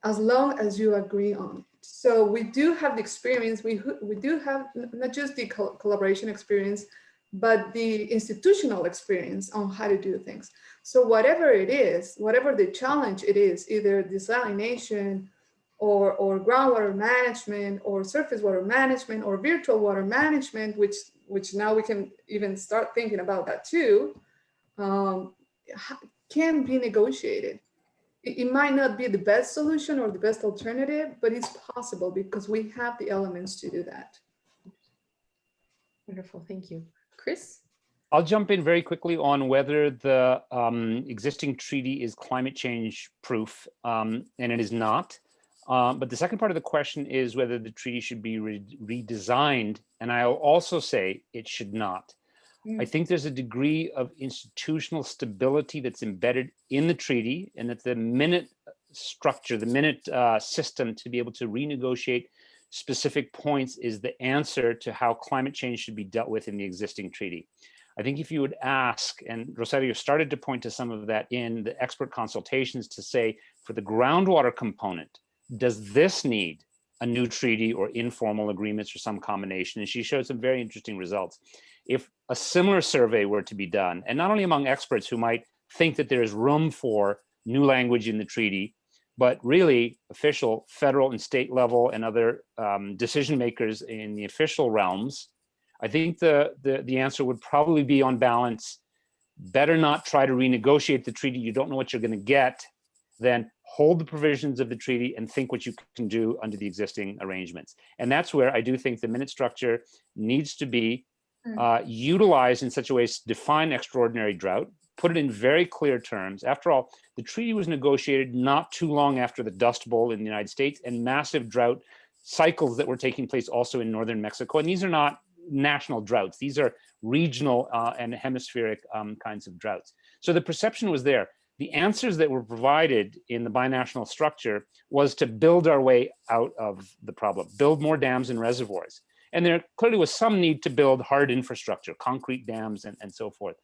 as long as you agree on it. So we do have the experience, we do have not just the collaboration experience, but the institutional experience on how to do things. So whatever it is, whatever the challenge it is, either desalination or groundwater management or surface water management or virtual water management, which now we can even start thinking about that too, can be negotiated. It might not be the best solution or the best alternative, but it's possible because we have the elements to do that. Wonderful, thank you. Chris? I'll jump in very quickly on whether the existing treaty is climate change proof, and it is not. But the second part of the question is whether the treaty should be redesigned, and I'll also say it should not. I think there's a degree of institutional stability that's embedded in the treaty, and that the minute structure, the minute system to be able to renegotiate specific points is the answer to how climate change should be dealt with in the existing treaty. I think if you would ask, and Rosario started to point to some of that in the expert consultations, to say for the groundwater component, does this need a new treaty or informal agreements or some combination? And she showed some very interesting results. If a similar survey were to be done, and not only among experts who might think that there is room for new language in the treaty, but really official federal and state level and other decision makers in the official realms, I think the answer would probably be, on balance, better not try to renegotiate the treaty. You don't know what you're going to get, than hold the provisions of the treaty and think what you can do under the existing arrangements. And that's where I do think the minute structure needs to be utilized in such a way as to define extraordinary drought, put it in very clear terms. After all, the treaty was negotiated not too long after the Dust Bowl in the United States and massive drought cycles that were taking place also in northern Mexico. And these are not national droughts. These are regional and hemispheric kinds of droughts. So the perception was there. The answers that were provided in the binational structure was to build our way out of the problem, build more dams and reservoirs. And there clearly was some need to build hard infrastructure, concrete dams and so forth.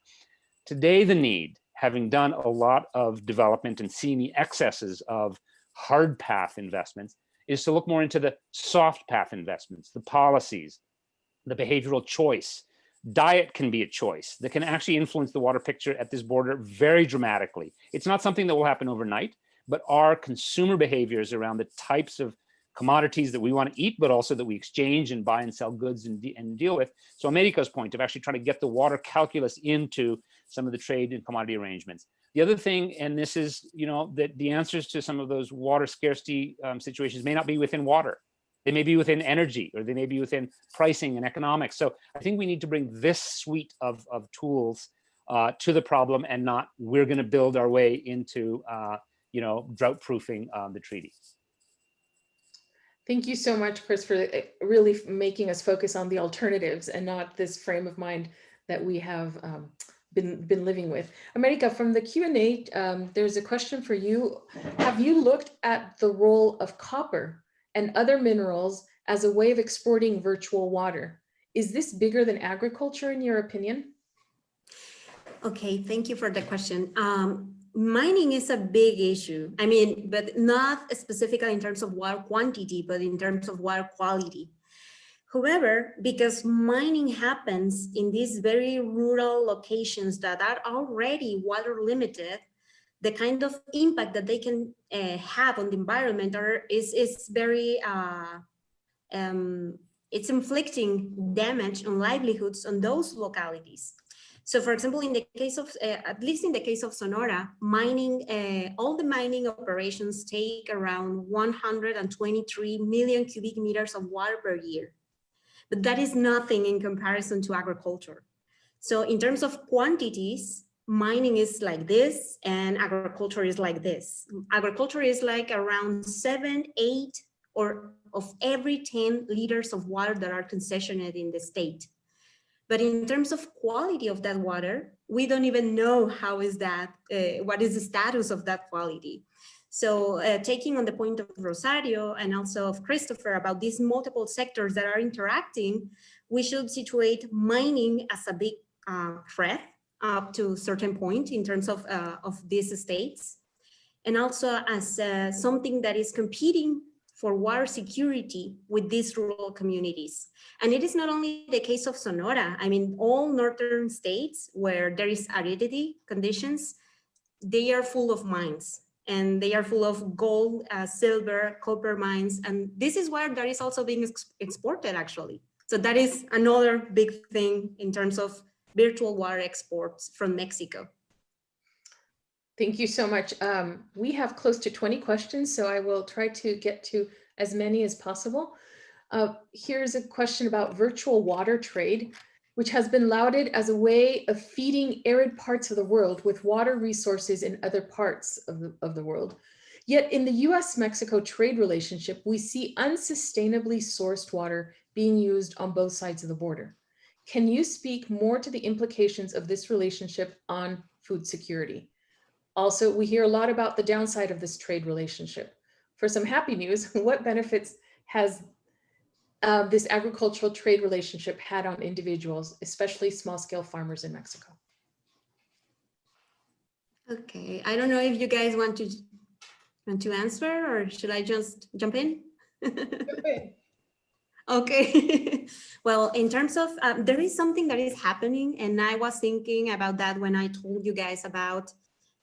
Today, the need, having done a lot of development and seeing the excesses of hard path investments, is to look more into the soft path investments, the policies, the behavioral choice. Diet can be a choice that can actually influence the water picture at this border very dramatically. It's not something that will happen overnight, but our consumer behaviors around the types of commodities that we want to eat, but also that we exchange and buy and sell goods and deal with. So America's point of actually trying to get the water calculus into some of the trade and commodity arrangements. The other thing, and this is, that the answers to some of those water scarcity situations may not be within water. They may be within energy, or they may be within pricing and economics. So I think we need to bring this suite of tools to the problem, and not we're going to build our way into drought proofing the treaty. Thank you so much, Chris, for really making us focus on the alternatives and not this frame of mind that we have been living with. America, from the Q&A, there's a question for you. Have you looked at the role of copper and other minerals as a way of exporting virtual water? Is this bigger than agriculture in your opinion? Okay, thank you for the question. Mining is a big issue. But not specifically in terms of water quantity, but in terms of water quality. However, because mining happens in these very rural locations that are already water limited, the kind of impact that they can have on the environment is very, it's inflicting damage on livelihoods on those localities. So for example, in the case of, at least in the case of Sonora, mining, all the mining operations take around 123 million cubic meters of water per year. But that is nothing in comparison to agriculture. So in terms of quantities, mining is like this and agriculture is like this. Agriculture is like around 7, 8, or of every 10 liters of water that are concessioned in the state. But in terms of quality of that water, we don't even know how is that, what is the status of that quality. So taking on the point of Rosario and also of Christopher about these multiple sectors that are interacting, we should situate mining as a big threat up to a certain point in terms of these states, and also as something that is competing for water security with these rural communities. And it is not only the case of Sonora. All northern states where there is aridity conditions, they are full of mines, and they are full of gold, silver, copper mines. And this is where that is also being exported, actually. So that is another big thing in terms of virtual water exports from Mexico. Thank you so much. We have close to 20 questions, so I will try to get to as many as possible. Here's a question about virtual water trade, which has been lauded as a way of feeding arid parts of the world with water resources in other parts of the world. Yet in the US-Mexico trade relationship, we see unsustainably sourced water being used on both sides of the border. Can you speak more to the implications of this relationship on food security? Also, we hear a lot about the downside of this trade relationship. For some happy news, what benefits has this agricultural trade relationship had on individuals, especially small-scale farmers in Mexico? Okay, I don't know if you guys want to answer, or should I just jump in? Okay. Well, in terms of, there is something that is happening, and I was thinking about that when I told you guys about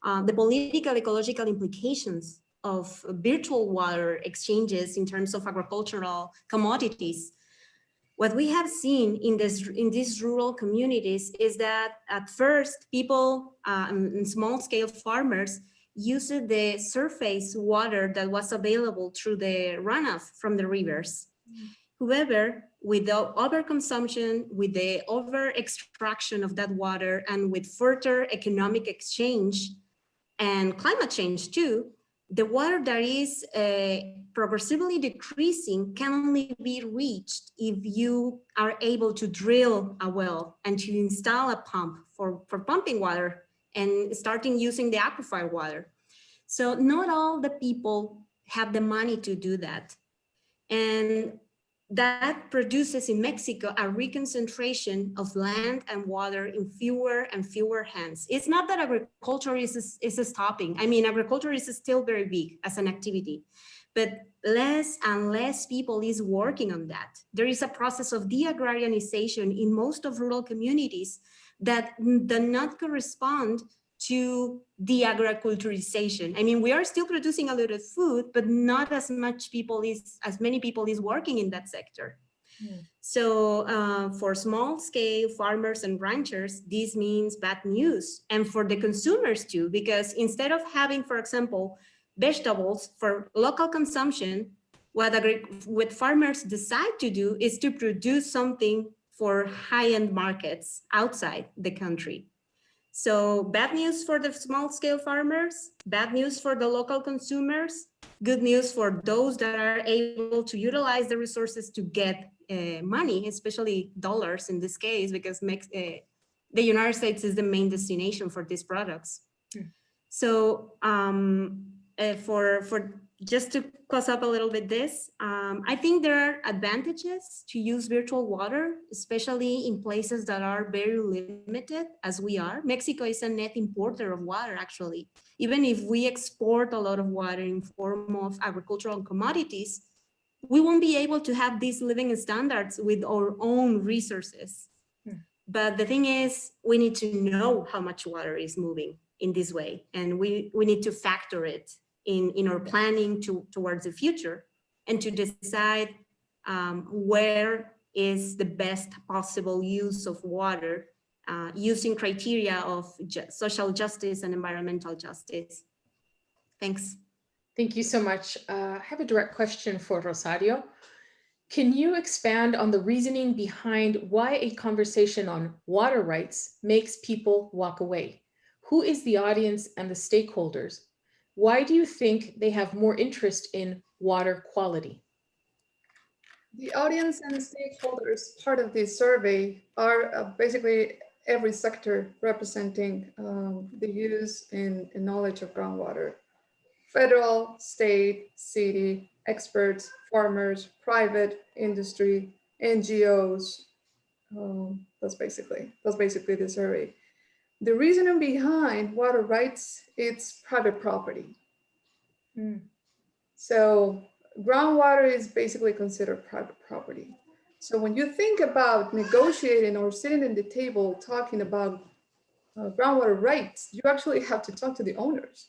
the political ecological implications of virtual water exchanges in terms of agricultural commodities. What we have seen in these rural communities is that at first people and small-scale farmers used the surface water that was available through the runoff from the rivers. However, with the overconsumption, with the over-extraction of that water, and with further economic exchange and climate change too, the water that is progressively decreasing can only be reached if you are able to drill a well and to install a pump for pumping water and starting using the aquifer water. So not all the people have the money to do that. And that produces in Mexico a reconcentration of land and water in fewer and fewer hands. It's not that agriculture is stopping. I mean, agriculture is still very big as an activity, but less and less people is working on that. There is a process of de-agrarianization in most of rural communities that do not correspond to the agriculturization. I mean, we are still producing a lot of food, but not as many people is working in that sector. So for small scale farmers and ranchers, this means bad news. And for the consumers too, because instead of having, for example, vegetables for local consumption, what farmers decide to do is to produce something for high-end markets outside the country. So bad news for the small scale farmers, bad news for the local consumers, good news for those that are able to utilize the resources to get money, especially dollars in this case, because the United States is the main destination for these products. So for just to close up a little bit this, I think there are advantages to use virtual water, especially in places that are very limited as we are. Mexico is a net importer of water, actually. Even if we export a lot of water in form of agricultural commodities, we won't be able to have these living standards with our own resources. But the thing is, we need to know how much water is moving in this way, and we need to factor it in our planning towards the future, and to decide where is the best possible use of water using criteria of social justice and environmental justice. Thanks. Thank you so much. I have a direct question for Rosario. Can you expand on the reasoning behind why a conversation on water rights makes people walk away? Who is the audience and the stakeholders? Why do you think they have more interest in water quality? The audience and stakeholders part of this survey are basically every sector representing the use and knowledge of groundwater. Federal, state, city, experts, farmers, private industry, NGOs. That's basically the survey. The reasoning behind water rights, it's private property. So groundwater is basically considered private property. So when you think about negotiating or sitting at the table talking about groundwater rights, you actually have to talk to the owners.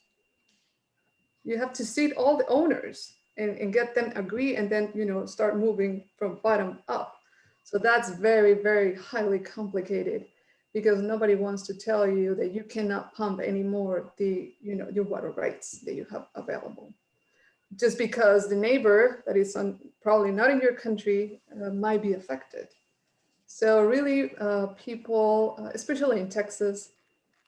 You have to seat all the owners and get them agree, and then start moving from bottom up. So that's very, very highly complicated, because nobody wants to tell you that you cannot pump anymore your water rights that you have available, just because the neighbor that is probably not in your country might be affected. So really people, especially in Texas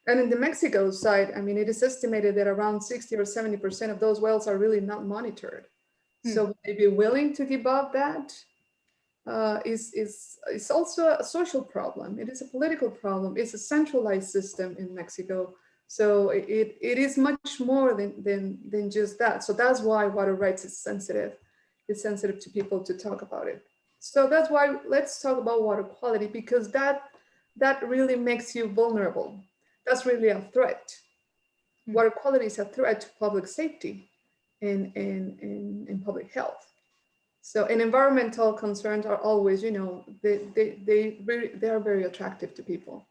and in the Mexico side, I mean, it is estimated that around 60 or 70% of those wells are really not monitored. So would they be willing to give up that? Is also a social problem. It is a political problem. It's a centralized system in Mexico. So it is much more than just that. So that's why water rights is sensitive. It's sensitive to people to talk about it. So that's why let's talk about water quality, because that really makes you vulnerable. That's really a threat. Water quality is a threat to public safety and public health. So, and environmental concerns are always, they are very attractive to people.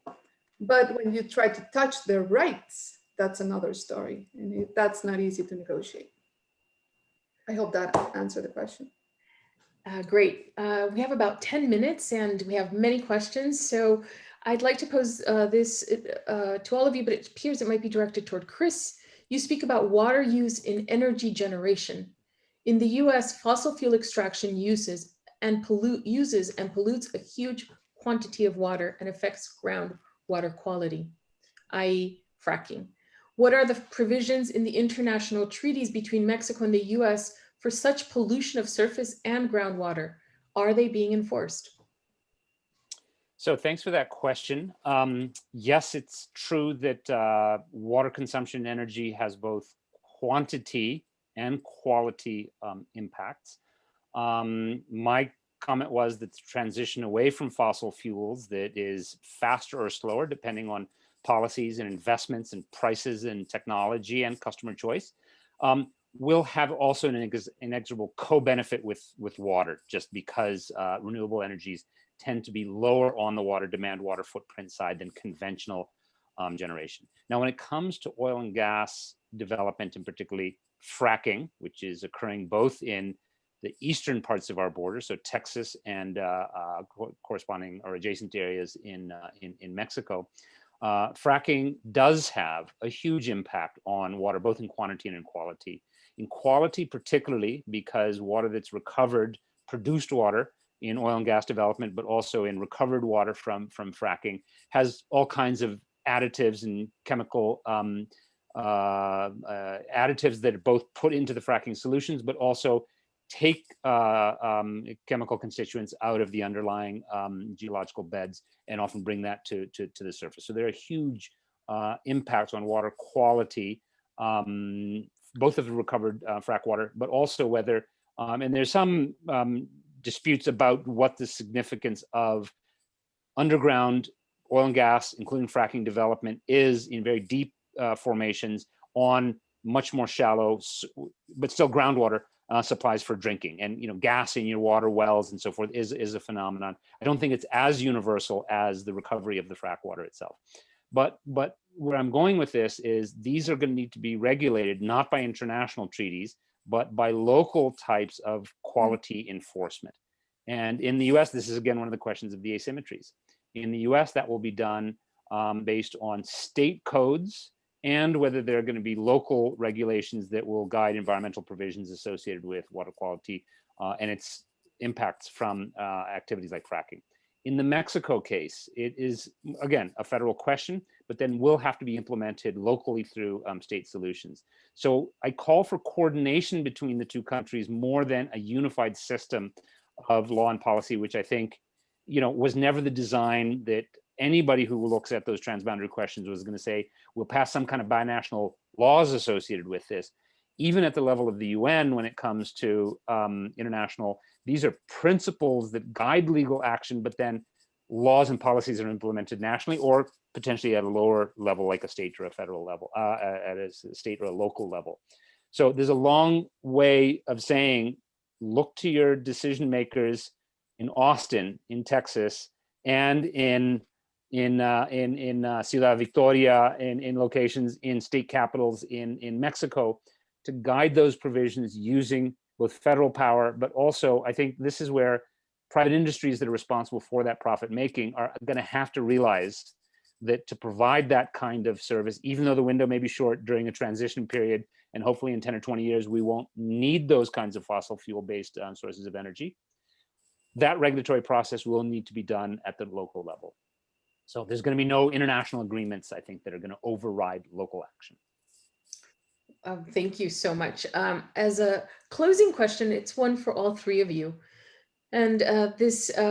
But when you try to touch their rights, that's another story, and that's not easy to negotiate. I hope that answered the question. Great. We have about 10 minutes and we have many questions. So I'd like to pose this to all of you, but it appears it might be directed toward Chris. You speak about water use in energy generation. In the US, fossil fuel extraction uses and pollutes a huge quantity of water and affects groundwater quality, i.e. fracking. What are the provisions in the international treaties between Mexico and the US for such pollution of surface and groundwater? Are they being enforced? So thanks for that question. Yes, it's true that water consumption and energy has both quantity and quality impacts. My comment was that the transition away from fossil fuels that is faster or slower, depending on policies and investments and prices and technology and customer choice, will have also an inexorable co-benefit with water, just because renewable energies tend to be lower on the water demand, water footprint side than conventional generation. Now, when it comes to oil and gas development, and particularly fracking, which is occurring both in the eastern parts of our border, so Texas and corresponding or adjacent areas in Mexico, fracking does have a huge impact on water, both in quantity and in quality. In quality, particularly because water that's recovered, produced water in oil and gas development, but also in recovered water from fracking, has all kinds of additives and chemical additives that are both put into the fracking solutions, but also take chemical constituents out of the underlying geological beds and often bring that to the surface. So there are huge impacts on water quality, both of the recovered frack water, but also whether, and there's some disputes about what the significance of underground oil and gas, including fracking development, is in very deep formations on much more shallow, but still groundwater supplies for drinking. And gas in your water wells and so forth is a phenomenon. I don't think it's as universal as the recovery of the frack water itself. But where I'm going with this is these are going to need to be regulated not by international treaties, but by local types of quality enforcement. And in the US, this is again one of the questions of the asymmetries. In the US, that will be done based on state codes and whether there are going to be local regulations that will guide environmental provisions associated with water quality and its impacts from activities like fracking. In the Mexico case, it is, again, a federal question, but then will have to be implemented locally through state solutions. So I call for coordination between the two countries more than a unified system of law and policy, which I think, was never the design that anybody who looks at those transboundary questions was going to say, we'll pass some kind of binational laws associated with this. Even at the level of the UN, when it comes to international, these are principles that guide legal action, but then laws and policies are implemented nationally or potentially at a lower level, like a state or a federal level, at a state or a local level. So there's a long way of saying, look to your decision makers in Austin, in Texas, and in Ciudad Victoria, in locations in state capitals in Mexico, to guide those provisions using both federal power, but also I think this is where private industries that are responsible for that profit making are going to have to realize that to provide that kind of service, even though the window may be short during a transition period, and hopefully in 10 or 20 years, we won't need those kinds of fossil fuel-based sources of energy, that regulatory process will need to be done at the local level. So there's going to be no international agreements, I think, that are going to override local action. Thank you so much. As a closing question, it's one for all three of you. And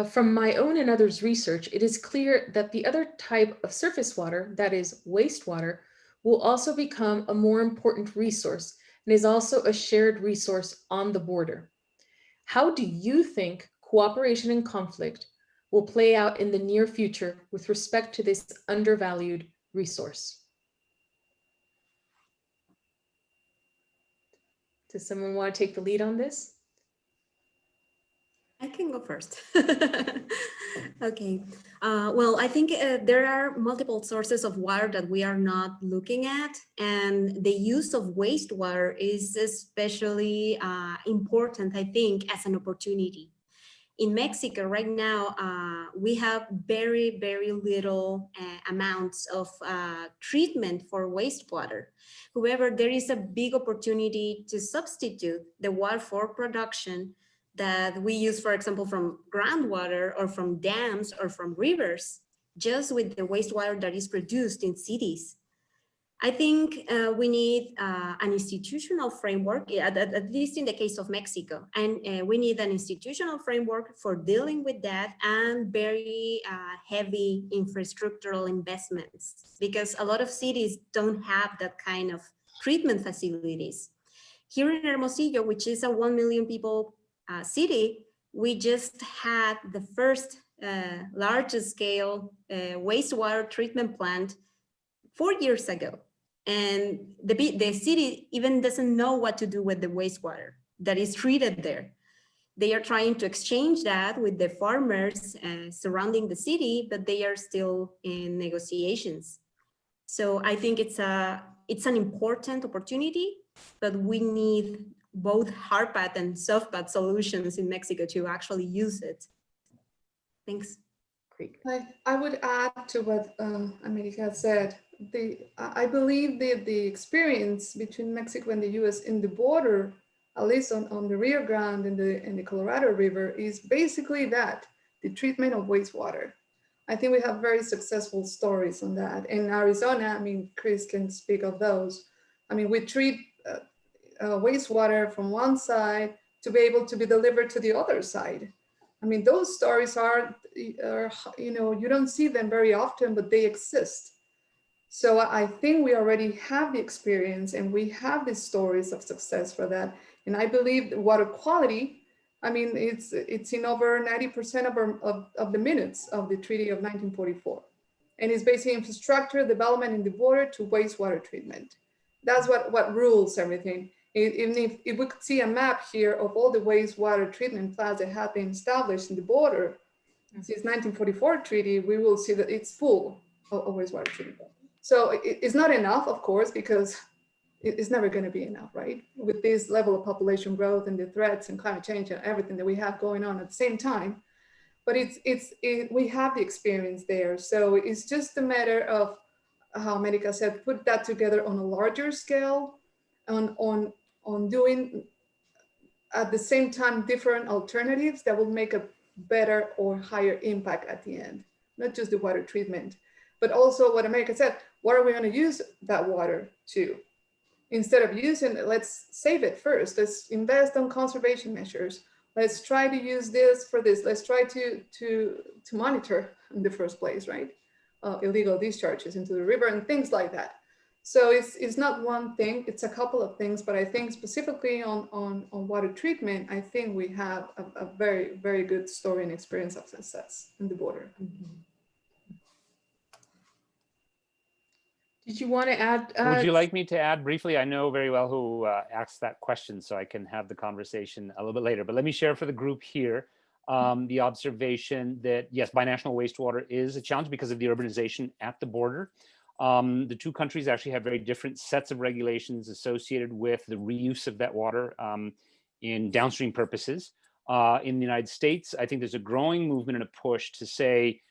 from my own and others' research, it is clear that the other type of surface water, that is wastewater, will also become a more important resource and is also a shared resource on the border. How do you think cooperation and conflict will play out in the near future with respect to this undervalued resource? Does someone want to take the lead on this? I can go first. Okay. Well, I think there are multiple sources of water that we are not looking at, and the use of wastewater is especially important, I think, as an opportunity. In Mexico right now, we have very, very little amounts of treatment for wastewater. However, there is a big opportunity to substitute the water for production that we use, for example, from groundwater or from dams or from rivers, just with the wastewater that is produced in cities. I think we need an institutional framework, at least in the case of Mexico, and we need an institutional framework for dealing with that, and very heavy infrastructural investments, because a lot of cities don't have that kind of treatment facilities. Here in Hermosillo, which is a 1 million people city, we just had the first largest scale wastewater treatment plant 4 years ago. And the city even doesn't know what to do with the wastewater that is treated there. They are trying to exchange that with the farmers surrounding the city, but they are still in negotiations. So I think it's an important opportunity, but we need both hard path and soft path solutions in Mexico to actually use it. Thanks. Great. I would add to what America said. I believe the experience between Mexico and the US in the border, at least on the Rio Grande and the Colorado River, is basically that, the treatment of wastewater. I think we have very successful stories on that. In Arizona, I mean, Chris can speak of those. I mean, we treat wastewater from one side to be able to be delivered to the other side. I mean, those stories are, you don't see them very often, but they exist. So I think we already have the experience and we have the stories of success for that. And I believe that water quality, I mean, it's in over 90% of the minutes of the Treaty of 1944. And it's basically infrastructure development in the border to wastewater treatment. That's what rules everything. Even if we could see a map here of all the wastewater treatment plants that have been established in the border since 1944 treaty, we will see that it's full of wastewater treatment. So it's not enough, of course, because it's never going to be enough, right? With this level of population growth and the threats and climate change and everything that we have going on at the same time. But we have the experience there. So it's just a matter of how America said, put that together on a larger scale, on doing at the same time different alternatives that will make a better or higher impact at the end, not just the water treatment, but also what America said, what are we going to use that water to? Instead of using it, let's save it first. Let's invest on conservation measures. Let's try to use this for this. Let's try to monitor in the first place, right? Illegal discharges into the river and things like that. So it's not one thing, it's a couple of things, but I think specifically on water treatment, I think we have a very, very good story and experience of success in the border. Mm-hmm. Did you want to add? Would you like me to add briefly? I know very well who asked that question, so I can have the conversation a little bit later, but let me share for the group here the observation that yes, binational wastewater is a challenge because of the urbanization at the border. The two countries actually have very different sets of regulations associated with the reuse of that water in downstream purposes. In the United States, I think there's a growing movement and a push to say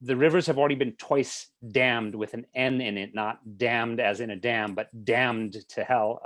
the rivers have already been twice dammed with an N in it, not damned as in a dam, but damned to hell.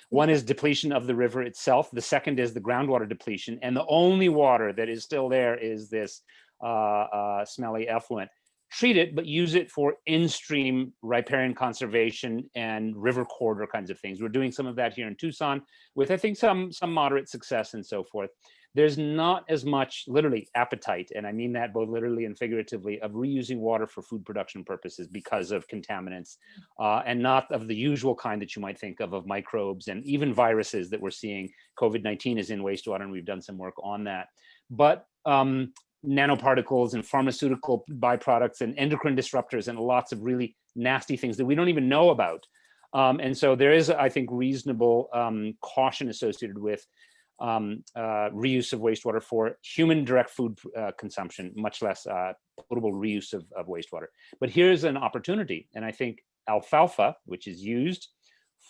One is depletion of the river itself. The second is the groundwater depletion. And the only water that is still there is this smelly effluent. Treat it, but use it for in-stream riparian conservation and river corridor kinds of things. We're doing some of that here in Tucson with, I think, some moderate success and so forth. There's not as much literally appetite, and I mean that both literally and figuratively, of reusing water for food production purposes because of contaminants, and not of the usual kind that you might think of microbes and even viruses that we're seeing. COVID-19 is in wastewater, and we've done some work on that. But nanoparticles and pharmaceutical byproducts and endocrine disruptors and lots of really nasty things that we don't even know about. And so there is, I think, reasonable caution associated with reuse of wastewater for human direct food consumption, much less potable reuse of wastewater. But here's an opportunity. And I think alfalfa, which is used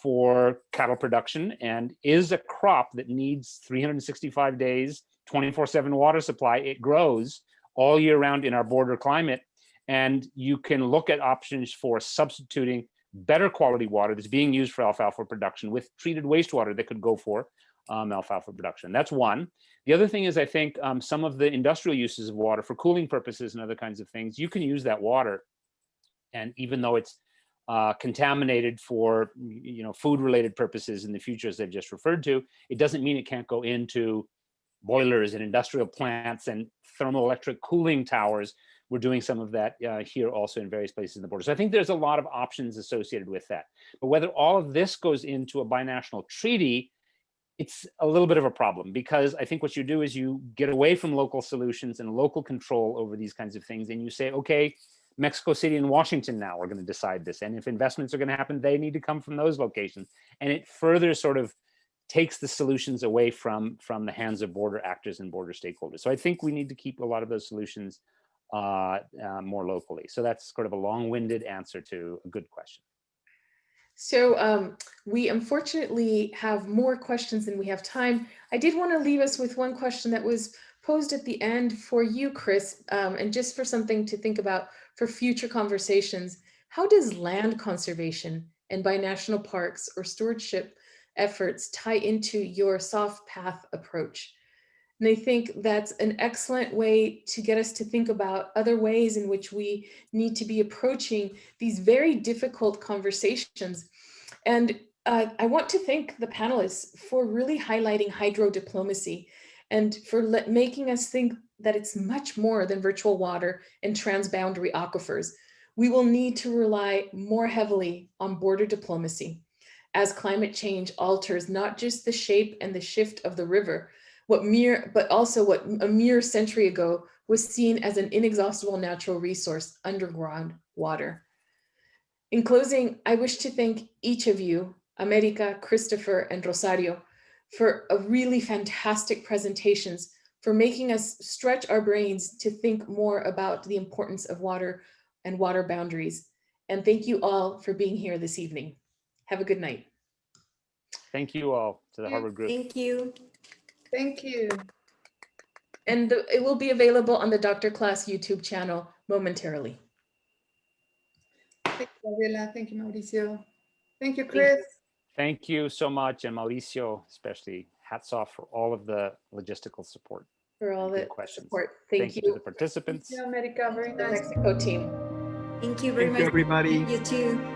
for cattle production and is a crop that needs 365 days, 24/7 water supply. It grows all year round in our border climate. And you can look at options for substituting better quality water that's being used for alfalfa production with treated wastewater that could go for alfalfa production. That's one. The other thing is, I think some of the industrial uses of water for cooling purposes and other kinds of things, you can use that water. And even though it's contaminated for food-related purposes in the future, as they've just referred to, it doesn't mean it can't go into boilers and industrial plants and thermoelectric cooling towers. We're doing some of that here also in various places in the border. So I think there's a lot of options associated with that. But whether all of this goes into a binational treaty, it's a little bit of a problem, because I think what you do is you get away from local solutions and local control over these kinds of things, and you say, okay, Mexico City and Washington now are going to decide this. And if investments are going to happen, they need to come from those locations. And it further sort of takes the solutions away from the hands of border actors and border stakeholders. So I think we need to keep a lot of those solutions more locally. So that's sort of a long-winded answer to a good question. So we unfortunately have more questions than we have time. I did want to leave us with one question that was posed at the end for you, Chris, and just for something to think about for future conversations. How does land conservation and binational parks or stewardship efforts tie into your soft path approach? And I think that's an excellent way to get us to think about other ways in which we need to be approaching these very difficult conversations. And I want to thank the panelists for really highlighting hydro diplomacy and for making us think that it's much more than virtual water and transboundary aquifers. We will need to rely more heavily on border diplomacy as climate change alters not just the shape and the shift of the river, but also what a mere century ago was seen as an inexhaustible natural resource, underground water. In closing, I wish to thank each of you, America, Christopher, and Rosario, for a really fantastic presentations, for making us stretch our brains to think more about the importance of water and water boundaries. And thank you all for being here this evening. Have a good night. Thank you all to the Harvard group. Thank you. Thank you. And it will be available on the Dr. Class YouTube channel momentarily. Thank you, Gabriela. Thank you, Mauricio. Thank you, Chris. Thank you so much, and Mauricio, especially. Hats off for all of the logistical support. For all the questions. support. Thank you to the participants. Thank you, America. Very the nice. Mexico team. Thank you very much. Thank you, everybody. You too.